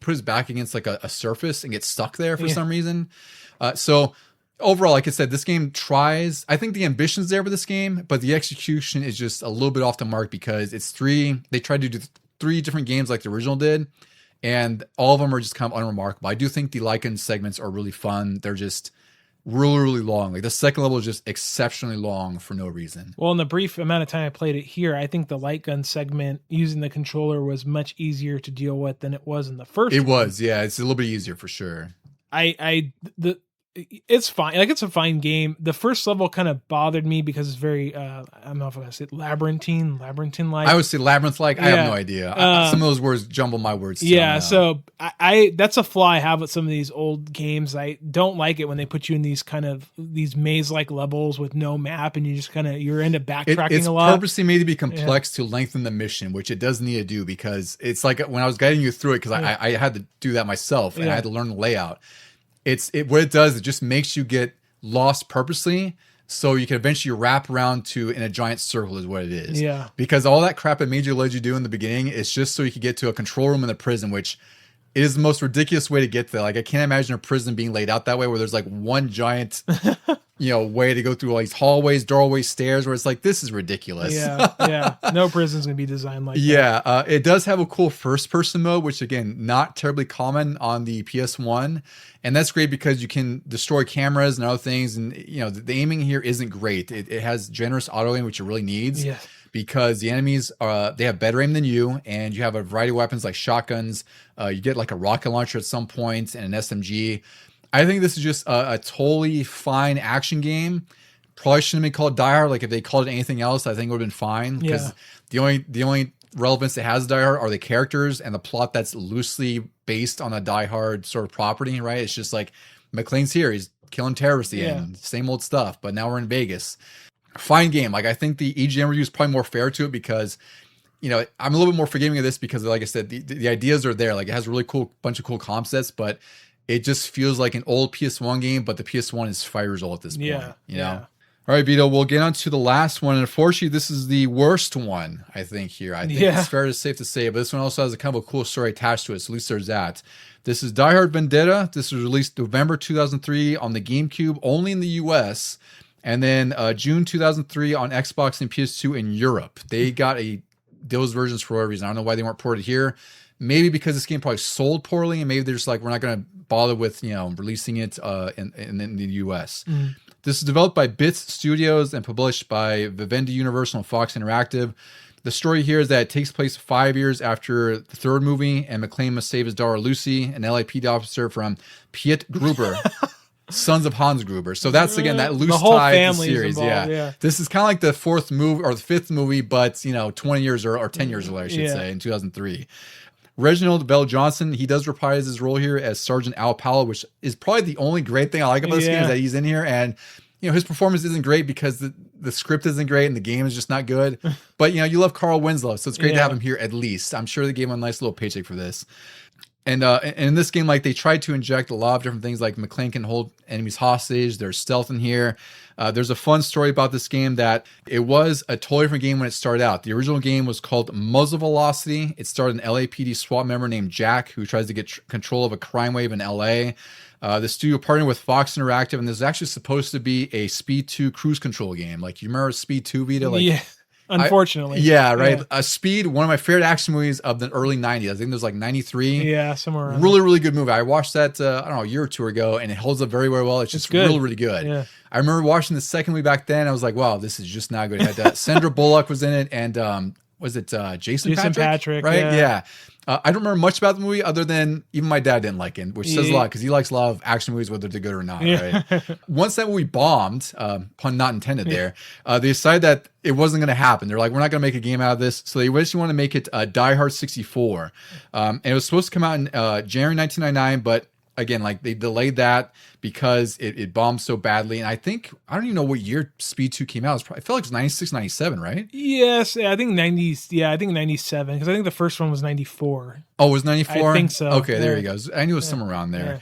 put his back against like a surface and get stuck there for some reason. So overall, like I said, this game tries. I think the ambition's there with this game, but the execution is just a little bit off the mark because it's 3. They tried to do 3 different games like the original did, and all of them are just kind of unremarkable. I do think the Lycan segments are really fun. They're just really, really long. Like the second level is just exceptionally long for no reason. Well, in the brief amount of time I played it here, I think the light gun segment using the controller was much easier to deal with than it was in the first. It was, yeah. It's a little bit easier for sure. It's fine. Like it's a fine game. The first level kind of bothered me because it's very, I don't know if I'm going to say labyrinthine-like. I would say labyrinth-like. Yeah. I have no idea. Some of those words jumble my words. Yeah. So I that's a flaw I have with some of these old games. I don't like it when they put you in these kind of these maze-like levels with no map and you just kind of, you're into backtracking a lot. It's purposely made to be complex to lengthen the mission, which it does need to do because it's like when I was guiding you through it, because I had to do that myself and I had to learn the layout. What it does, it just makes you get lost purposely so you can eventually wrap around in a giant circle is what it is. Yeah. Because all that crap it made you let you do in the beginning is just so you could get to a control room in the prison, which is the most ridiculous way to get there. Like I can't imagine a prison being laid out that way where there's like one giant way to go through all these hallways, doorways, stairs where it's like, this is ridiculous. Yeah. No prison's going to be designed like that. Yeah. It does have a cool first person mode, which again, not terribly common on the PS1. And that's great because you can destroy cameras and other things. And, the aiming here isn't great. It has generous auto aim, which it really needs. Yeah. Because the enemies they have better aim than you, and you have a variety of weapons like shotguns. You get like a rocket launcher at some point and an SMG. I think this is just a totally fine action game. Probably shouldn't have been called Die Hard. Like if they called it anything else, I think it would have been fine. Because the only relevance it has to Die Hard are the characters and the plot that's loosely based on a Die Hard sort of property, right? It's just like McClane's here, he's killing terrorists again, same old stuff, but now we're in Vegas. Fine game. Like, I think the EGM review is probably more fair to it because, you know, I'm a little bit more forgiving of this because, like I said, the ideas are there. Like, it has a really cool bunch of cool concepts, but it just feels like an old PS1 game, but the PS1 is 5 years old at this point. You know? All right, Vito, we'll get on to the last one. And unfortunately, this is the worst one, I think, here. I think it's safe to say, but this one also has a kind of a cool story attached to it, so at least there's that. This is Die Hard Vendetta. This was released November 2003 on the GameCube, only in the US, and then June 2003 on Xbox and PS2 in Europe. They got those versions for whatever reason. I don't know why they weren't ported here. Maybe because this game probably sold poorly, and maybe they're just like, we're not going to bother with, you know, releasing it in the US. This is developed by Bits Studios and published by Vivendi Universal and Fox Interactive. The story here is that it takes place 5 years after the third movie, and McClane must save his daughter Lucy, an LAPD officer from Piet Gruber, sons of Hans Gruber. So that's, again, that loose tie to the series. Yeah. This is kind of like the fourth movie or the fifth movie, but, you know, 20 years or 10 years later, I should say, in 2003. Reginald Bell Johnson, he does reprise his role here as Sergeant Al Powell, which is probably the only great thing I like about this game is that he's in here. And, you know, his performance isn't great because the script isn't great and the game is just not good. But, you know, you love Carl Winslow, so it's great to have him here at least. I'm sure they gave him a nice little paycheck for this. And in this game, like, they tried to inject a lot of different things, like McClane can hold enemies hostage. There's stealth in here. There's a fun story about this game that it was a totally different game when it started out. The original game was called Muzzle Velocity. It starred an LAPD SWAT member named Jack who tries to get control of a crime wave in LA. The studio partnered with Fox Interactive, and this is actually supposed to be a Speed 2 cruise control game. Like, you remember Speed 2, Vito? Like, unfortunately. Speed, one of my favorite action movies of the early 90s. I think it was like 93. Yeah, somewhere around really, really good movie. I watched that, I don't know, a year or two ago, and it holds up very, very well. It's just really, really good. Yeah. I remember watching the second movie back then. I was like, wow, this is just not good. It had Sandra Bullock was in it, and was it Jason Patrick? Right? Yeah. I don't remember much about the movie other than even my dad didn't like it, which says a lot because he likes a lot of action movies, whether they're good or not. Right? Once that movie bombed, pun not intended there, they decided that it wasn't going to happen. They're like, we're not going to make a game out of this. So they basically want to make it Die Hard 64. And it was supposed to come out in January 1999, but again, like, they delayed that because it bombed so badly. And I don't even know what year Speed 2 came out. I feel like it was 96, 97, right? Yes, I think 90s. Yeah, I think 97 because I think the first one was 94. Oh, it was 94? I think so. Okay, there you go. I knew it was somewhere around there.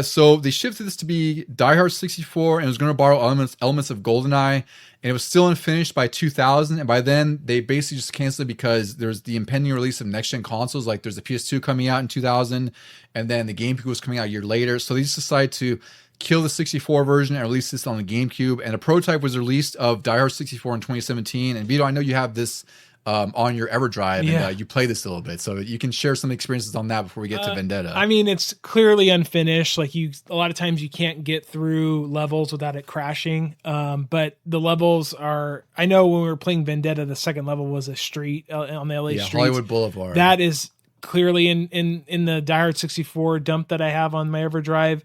So they shifted this to be Die Hard 64, and it was going to borrow elements of GoldenEye, and it was still unfinished by 2000. And by then, they basically just canceled it because there's the impending release of next-gen consoles. Like, there's the PS2 coming out in 2000, and then the GameCube was coming out a year later. So they just decided to kill the 64 version and release this on the GameCube. And a prototype was released of Die Hard 64 in 2017. And Vito, I know you have this on your EverDrive, and you play this a little bit, so you can share some experiences on that before we get to Vendetta. I mean, it's clearly unfinished. Like, a lot of times you can't get through levels without it crashing. But the levels are. I know when we were playing Vendetta, the second level was a street on the LA streets. Hollywood Boulevard. That is clearly in the Die Hard 64 dump that I have on my EverDrive.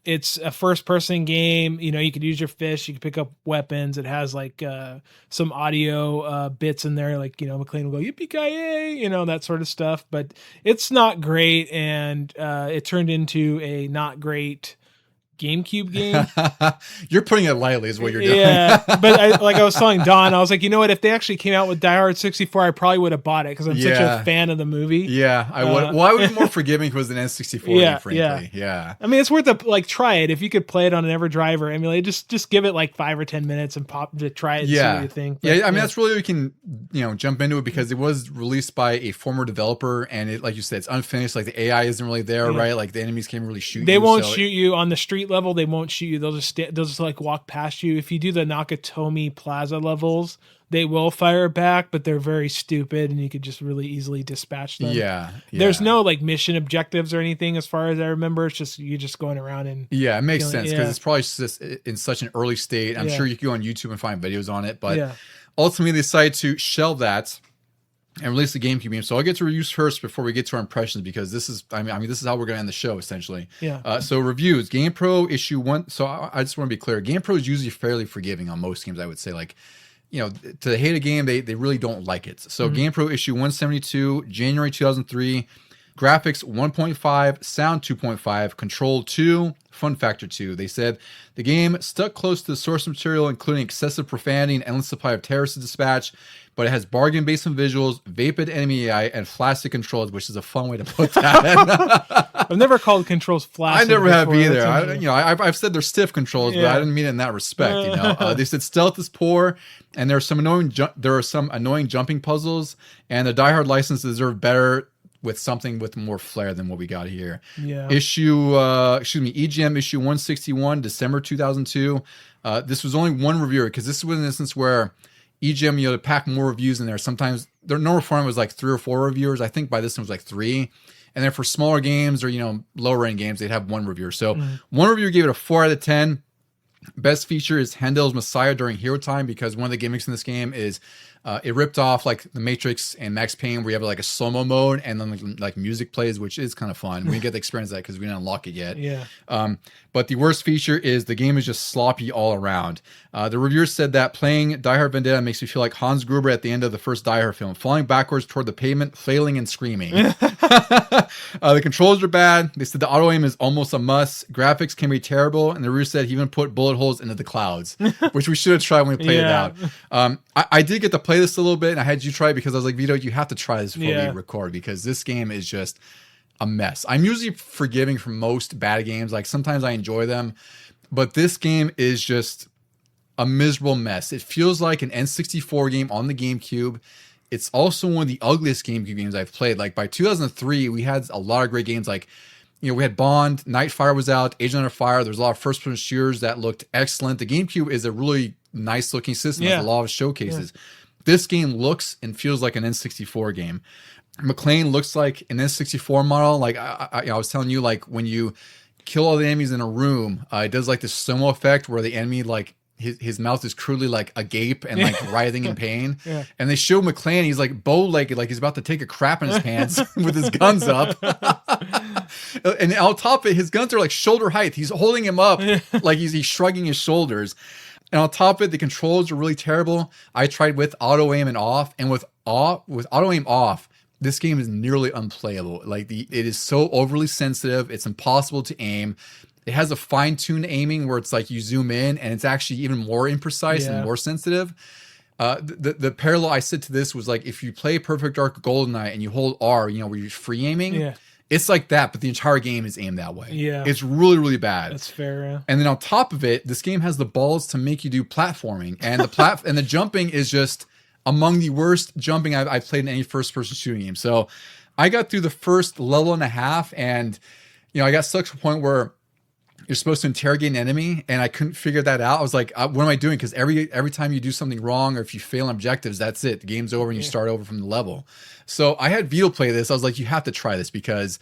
It's a first person game. You know, you could use your fish, you can pick up weapons. It has like some audio bits in there, like, you know, McClane will go yippee-ki-yay, you know, that sort of stuff. But it's not great, and it turned into a not great GameCube game. You're putting it lightly is what you're doing. Yeah, but I was telling Don, I was like, you know what, if they actually came out with Die Hard 64, I probably would have bought it because I'm such a fan of the movie. Yeah, I would. Well, I would be more forgiving if it was an N64 game, frankly. Yeah. I mean, it's worth try it. If you could play it on an EverDrive or emulate, just give it like 5 or 10 minutes and try it and see what you think. But, I mean, that's really, we can, jump into it because it was released by a former developer, and it, like you said, it's unfinished. Like, the AI isn't really there, right? Like, the enemies can't really shoot you. They won't shoot you on the street level. They won't shoot you. They'll just like walk past you. If you do the Nakatomi Plaza levels, they will fire back, but they're very stupid, and you could just really easily dispatch them. Yeah. There's no like mission objectives or anything, as far as I remember. It's just you just going around and it makes sense because it's probably just in such an early state. I'm sure you can go on YouTube and find videos on it, but ultimately they decided to shelve that and release the GameCube game. So I'll get to reviews first before we get to our impressions, because this is, I mean, this is how we're going to end the show, essentially. So reviews, GamePro issue 1. So I just want to be clear. GamePro is usually fairly forgiving on most games, I would say. Like, to hate a game, they really don't like it. So GamePro issue 172, January 2003, graphics 1.5, sound 2.5, control 2, fun factor 2. They said the game stuck close to the source material, including excessive profanity and endless supply of terrorist dispatch, but it has bargain basement visuals, vapid enemy AI, and flaccid controls, which is a fun way to put that. I've never called controls flaccid. I never have either. I've said they're stiff controls, but I didn't mean it in that respect. They said stealth is poor, and there are some annoying jumping puzzles, and the Die Hard license deserved better with something with more flair than what we got here. Yeah. EGM issue 161, December 2002. This was only one reviewer because this was an instance where EGM, to pack more reviews in there. Sometimes their normal form was like 3 or 4 reviewers. I think by this one it was like 3. And then for smaller games or, lower end games, they'd have one reviewer. So one reviewer gave it a 4 out of 10. Best feature is Hendel's Messiah during hero time, because one of the gimmicks in this game is it ripped off like the Matrix and Max Payne, where you have like a slow-mo mode and then like music plays, which is kind of fun. We get to experience that because we didn't unlock it yet. Yeah. But the worst feature is the game is just sloppy all around. The reviewer said that playing Die Hard Vendetta makes me feel like Hans Gruber at the end of the first Die Hard film, falling backwards toward the pavement, flailing and screaming. The controls are bad. They said the auto aim is almost a must. Graphics can be terrible, and the reviewer said he even put bullet holes into the clouds, which we should have tried when we played it out. I did get to play this a little bit, and I had you try it because I was like, Vito, you have to try this before we record, because this game is just a mess. I'm usually forgiving for most bad games. Like sometimes I enjoy them, but this game is just a miserable mess. It feels like an N64 game on the GameCube. It's also one of the ugliest GameCube games I've played. Like by 2003, we had a lot of great games. Like, we had Bond, Nightfire was out, Agent Under Fire. There's a lot of first-person shooters that looked excellent. The GameCube is a really nice-looking system. There's a lot of showcases. This game looks and feels like an N64 game. McClane looks like an N64 model. Like I was telling you, like when you kill all the enemies in a room, it does like this slow-mo effect where the enemy like his mouth is crudely like agape and like writhing in pain. And they show McClane, he's like bow-legged, like he's about to take a crap in his pants with his guns up. And on top of it, his guns are like shoulder height. He's holding him up like he's shrugging his shoulders. And on top of it, the controls are really terrible. I tried with auto aim and off, and with auto aim off, this game is nearly unplayable. Like it is so overly sensitive. It's impossible to aim. It has a fine-tuned aiming where it's like you zoom in and it's actually even more imprecise and more sensitive. The parallel I said to this was like if you play Perfect Dark GoldenEye and you hold R, where you're free aiming, it's like that, but the entire game is aimed that way. Yeah. It's really, really bad. That's fair, yeah. And then on top of it, this game has the balls to make you do platforming. And and the jumping is just among the worst jumping I've played in any first-person shooting game. So I got through the first level and a half, and I got stuck to a point where you're supposed to interrogate an enemy, and I couldn't figure that out. I was like, what am I doing? Because every time you do something wrong or if you fail on objectives, that's it. The game's over and you start over from the level. So I had Vito play this. I was like, you have to try this because,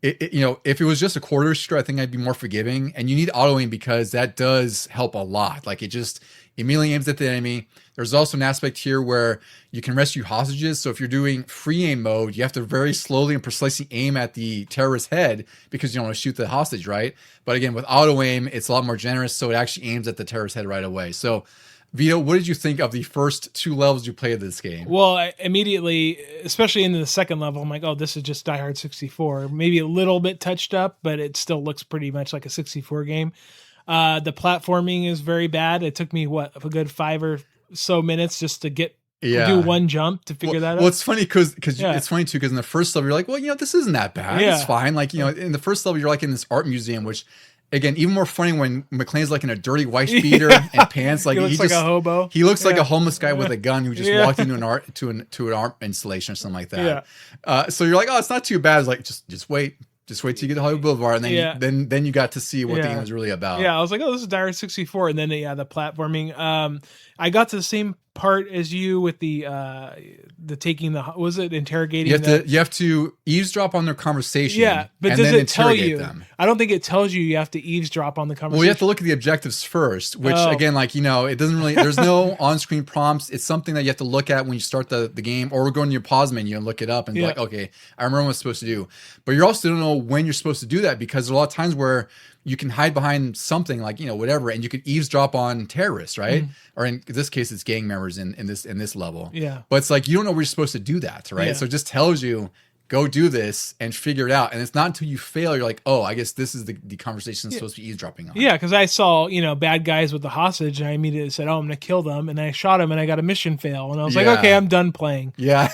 if it was just a quarter shooter, I think I'd be more forgiving. And you need auto aim because that does help a lot. Like it just immediately aims at the enemy. There's also an aspect here where you can rescue hostages. So if you're doing free aim mode, you have to very slowly and precisely aim at the terrorist's head because you don't want to shoot the hostage, right? But again, with auto aim, it's a lot more generous. So it actually aims at the terrorist's head right away. So Vito, what did you think of the first 2 levels you played of this game? Well, I immediately, especially into the second level, I'm like, oh, this is just Die Hard 64. Maybe a little bit touched up, but it still looks pretty much like a 64 game. The platforming is very bad. It took me, a good 5 or so minutes just to do one jump to figure that out. Well, it's funny because it's funny too, because in the first level, you're like, well, this isn't that bad. It's fine. Like, in the first level, you're like in this art museum, which, again, even more funny when McClane's like in a dirty white beater and pants. Like he looks like a hobo. He looks like a homeless guy with a gun who just walked into an art installation or something like that. So you're like, oh, it's not too bad. It's like just wait. Just wait till you get to Hollywood Boulevard, and then you got to see what the game was really about. Yeah, I was like, oh, this is Die Hard 64, and then the platforming. I got to the same part as you with the taking interrogating. You have to eavesdrop on their conversation. Yeah, but does it tell you? Them. I don't think it tells you have to eavesdrop on the conversation. Well, you have to look at the objectives first, which again, it doesn't really. There's no on-screen prompts. It's something that you have to look at when you start the game, or go into your pause menu and look it up and be like, okay, I remember what I'm supposed to do. But you also don't know when you're supposed to do that because there's a lot of times where you can hide behind something like, whatever, and you could eavesdrop on terrorists, right? Or in this case, it's gang members in this level. Yeah. But it's like, you don't know where you're supposed to do that, right? Yeah. So it just tells you, go do this and figure it out. And it's not until you fail, you're like, oh, I guess this is the conversation I'm supposed to be eavesdropping on. Yeah, because I saw, bad guys with the hostage, and I immediately said, oh, I'm going to kill them. And I shot him, and I got a mission fail. And I was like, okay, I'm done playing. Yeah.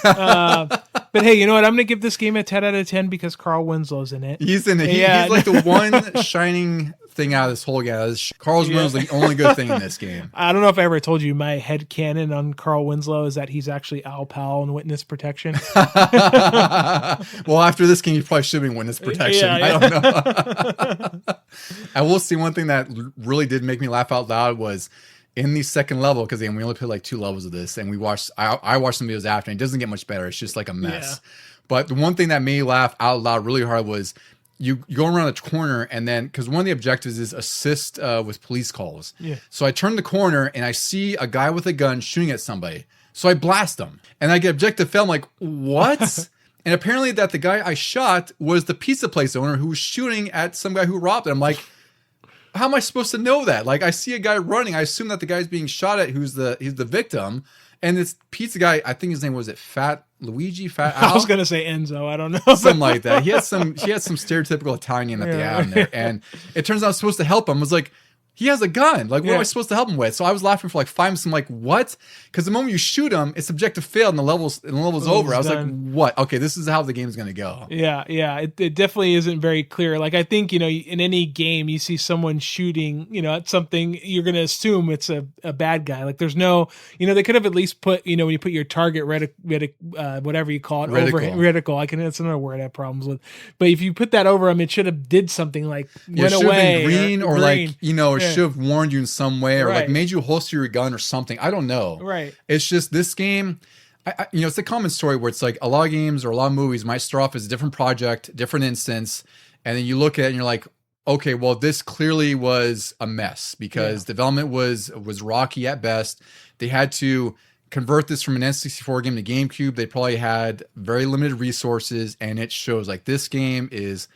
But hey, you know what? I'm going to give this game a 10 out of 10 because Carl Winslow's in it. He's in it. He's like the one shining thing out of this whole game. Carl Winslow's the only good thing in this game. I don't know if I ever told you my headcanon on Carl Winslow is that he's actually Al Powell in Witness Protection. Well, after this game, you probably should be in Witness Protection. I don't know. I will say one thing that really did make me laugh out loud was in the second level, because we only played like 2 levels of this, and I watched some videos after, and it doesn't get much better. It's just like a mess. Yeah. But the one thing that made me laugh out loud really hard was you go around the corner, and then, because one of the objectives is assist with police calls. Yeah. So I turn the corner, and I see a guy with a gun shooting at somebody. So I blast him, and I get objective fail. I'm like, what? And apparently that the guy I shot was the pizza place owner who was shooting at some guy who robbed it. I'm like, how am I supposed to know that? Like, I see a guy running. I assume that the guy's being shot at he's the victim. And this pizza guy, I think his name was Fat Luigi, Fat Al? I was gonna say Enzo. I don't know. Something like that. He had some stereotypical Italian that they had in there. And it turns out I was supposed to help him. I was like, he has a gun. Like, what am I supposed to help him with? So I was laughing for like 5 minutes. I'm like, what? Because the moment you shoot him, it's objective failed and the level's over. I was like, what? Okay, this is how the game's going to go. Yeah. It definitely isn't very clear. Like, I think, in any game, you see someone shooting, at something, you're going to assume it's a bad guy. Like, there's no, they could have at least put, when you put your target whatever you call it, reticle. That's another word I have problems with. But if you put that over him, it should have did something like went away. Green or like, should have warned you in some way, or like made you holster your gun or something. I don't know. Right. It's just this game, it's a common story where it's like a lot of games or a lot of movies might start off as a different project, different instance, and then you look at it and you're like, okay, well, this clearly was a mess because development was rocky at best. They had to convert this from an N64 game to GameCube. They probably had very limited resources, and it shows. Like, this game is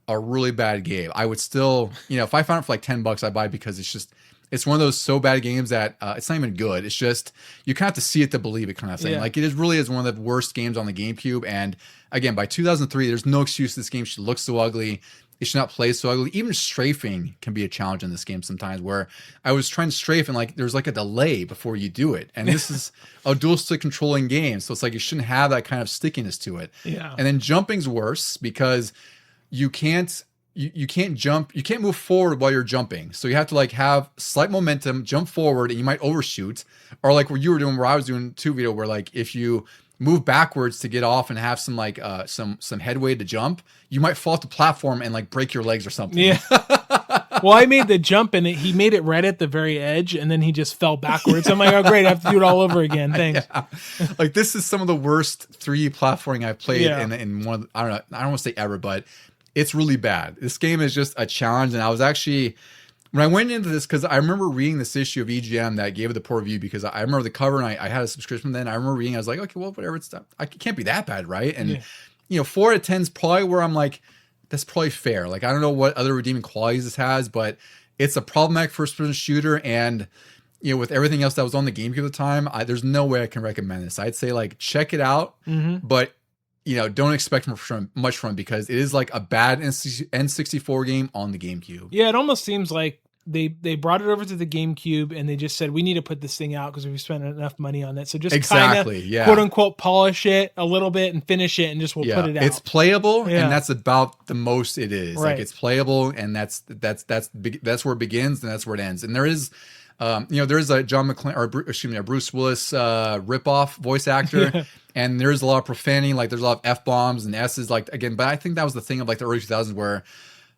a really bad game. I would still, if I found it for like $10, I'd buy it because it's one of those so bad games that it's not even good. It's just, you kind of have to see it to believe it kind of thing. Yeah. Like, it really is one of the worst games on the GameCube. And again, by 2003, there's no excuse this game should look so ugly. It should not play so ugly. Even strafing can be a challenge in this game sometimes, where I was trying to strafe and like there's like a delay before you do it. And this is a dual stick controlling game. So it's like you shouldn't have that kind of stickiness to it. Yeah. And then jumping's worse because you can't jump, you can't move forward while you're jumping. So you have to like have slight momentum, jump forward, and you might overshoot. Or like what you were doing, where I was doing too, Vito, where like if you move backwards to get off and have some like some headway to jump, you might fall off the platform and like break your legs or something. Yeah. Well, I made the jump and he made it right at the very edge, and then he just fell backwards. I'm like, oh great, I have to do it all over again. Thanks. Yeah. Like, this is some of the worst 3D platforming I've played in one of, I don't want to say ever, but it's really bad. This game is just a challenge. And I was actually, when I went into this, because I remember reading this issue of EGM that gave it the poor review, because I remember the cover and I had a subscription then. I remember reading, I was like, okay, well, whatever, it can't be that bad, right? And 4 out of 10 is probably where I'm like, that's probably fair. Like, I don't know what other redeeming qualities this has, but it's a problematic first-person shooter, and with everything else that was on the GameCube at the time, there's no way I can recommend this. I'd say like check it out, but don't expect much from it because it is like a bad N64 game on the GameCube. Yeah, it almost seems like they brought it over to the GameCube and they just said, we need to put this thing out because we've spent enough money on it. So just kind of quote unquote polish it a little bit and finish it, and just we'll put it out. It's playable, and that's about the most it is. Right. Like, it's playable, and that's where it begins and that's where it ends. And there is there is a John McClane, or a Bruce Willis ripoff voice actor, and there's a lot of profanity. Like, there's a lot of F-bombs and S's. Like, again, but I think that was the thing of like the early 2000s, where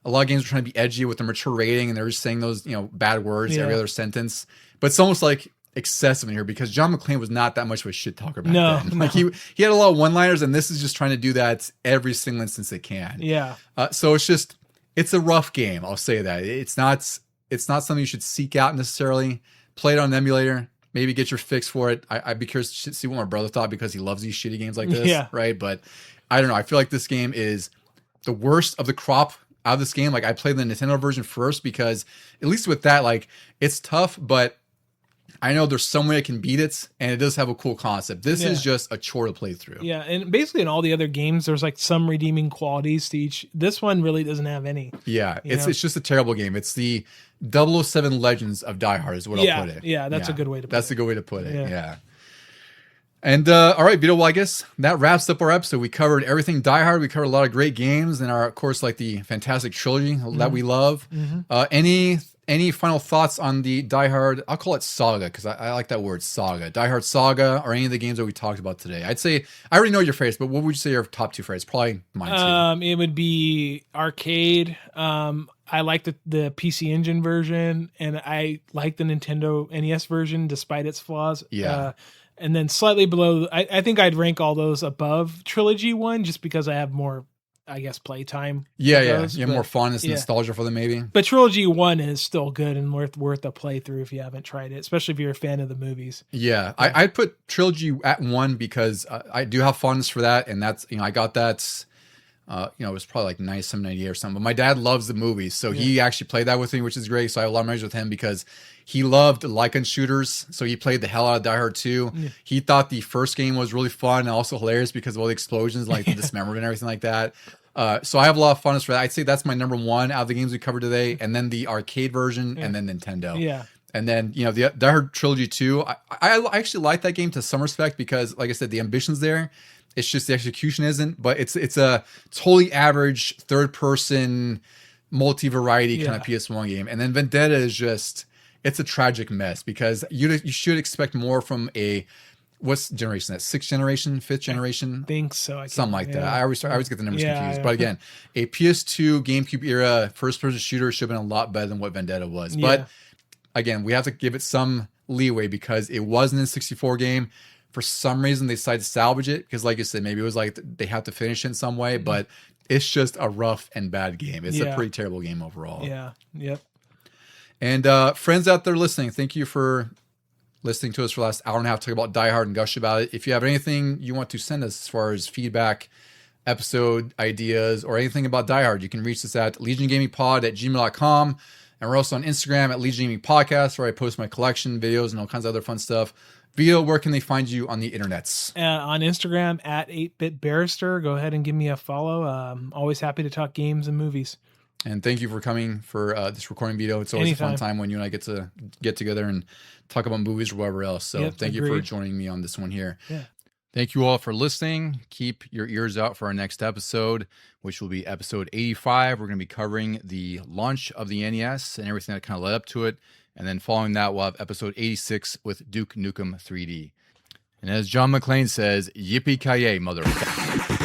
a lot of games were trying to be edgy with the mature rating, and they're just saying those bad words every other sentence. But it's almost like excessive in here because John McClane was not that much of a shit talker back then. Like, he had a lot of one-liners, and this is just trying to do that every single instance it can. Yeah. So it's a rough game. I'll say that it's not something you should seek out necessarily. Play it on an emulator. Maybe get your fix for it. I'd be curious to see what my brother thought because he loves these shitty games like this, right? But I don't know. I feel like this game is the worst of the crop out of this game. Like I played the Nintendo version first because at least with that, like it's tough, but I know there's some way I can beat it, and it does have a cool concept. This is just a chore to play through. Yeah, and basically in all the other games, there's like some redeeming qualities to each. This one really doesn't have any. Yeah, it's just a terrible game. It's the 007 Legends of Die Hard is what I'll put it. Yeah, that's a good way to put it. That's a good way to put it, yeah. And all right, Vito, well, I guess that wraps up our episode. We covered everything Die Hard. We covered a lot of great games and, of course, like the fantastic trilogy that we love. Any final thoughts on the Die Hard? I'll call it saga because I like that word, saga. Die Hard saga or any of the games that we talked about today. I'd say, I already know your favorites, but what would you say your top 2 favorites? Probably mine too. It would be arcade. I like the PC Engine version, and I like the Nintendo NES version despite its flaws. Yeah. And then slightly below, I think I'd rank all those above Trilogy 1 just because I have more, I guess, playtime. Yeah, more fondness and nostalgia for them, maybe. But Trilogy 1 is still good and worth a playthrough if you haven't tried it, especially if you're a fan of the movies. Yeah, I'd put Trilogy at 1 because I do have fondness for that, and that's, I got that. It was probably like 97, 98 or something. But my dad loves the movies, so he actually played that with me, which is great. So I have a lot of memories with him because he loved Lycan shooters. So he played the hell out of Die Hard 2. Yeah. He thought the first game was really fun and also hilarious because of all the explosions, like the dismemberment and everything like that. So I have a lot of fun for that. I'd say that's my number 1 out of the games we covered today, and then the arcade version, and then Nintendo. Yeah. And then, the Die Hard Trilogy 2, I actually like that game to some respect because, like I said, the ambition's there. It's just the execution isn't, but it's a totally average third-person, multi-variety kind of PS1 game. And then Vendetta is just, it's a tragic mess because you should expect more from what's generation that? 6th generation, 5th generation? I think so. Something like that. I always get the numbers confused. But again, a PS2 GameCube era first-person shooter should have been a lot better than what Vendetta was. But again, we have to give it some leeway because it wasn't a 64 game. For some reason, they decided to salvage it because, like you said, maybe it was like they have to finish it in some way, but it's just a rough and bad game. It's a pretty terrible game overall. Yeah. Yep. And friends out there listening, thank you for listening to us for the last hour and a half talking about Die Hard and gush about it. If you have anything you want to send us as far as feedback, episode ideas, or anything about Die Hard, you can reach us at legiongamingpod@gmail.com. And we're also on Instagram at Legion Gaming Podcast, where I post my collection videos and all kinds of other fun stuff. Vito, where can they find you on the internets? On Instagram at 8-Bit Barrister. Go ahead and give me a follow. Always happy to talk games and movies. And thank you for coming for this recording, Vito. It's always a fun time when you and I get together and talk about movies or whatever else. So thank you for joining me on this one here. Yeah. Thank you all for listening. Keep your ears out for our next episode, which will be episode 85. We're going to be covering the launch of the NES and everything that kind of led up to it. And then following that, we'll have episode 86 with Duke Nukem 3D. And as John McClane says, yippee-ki-yay, motherfucker.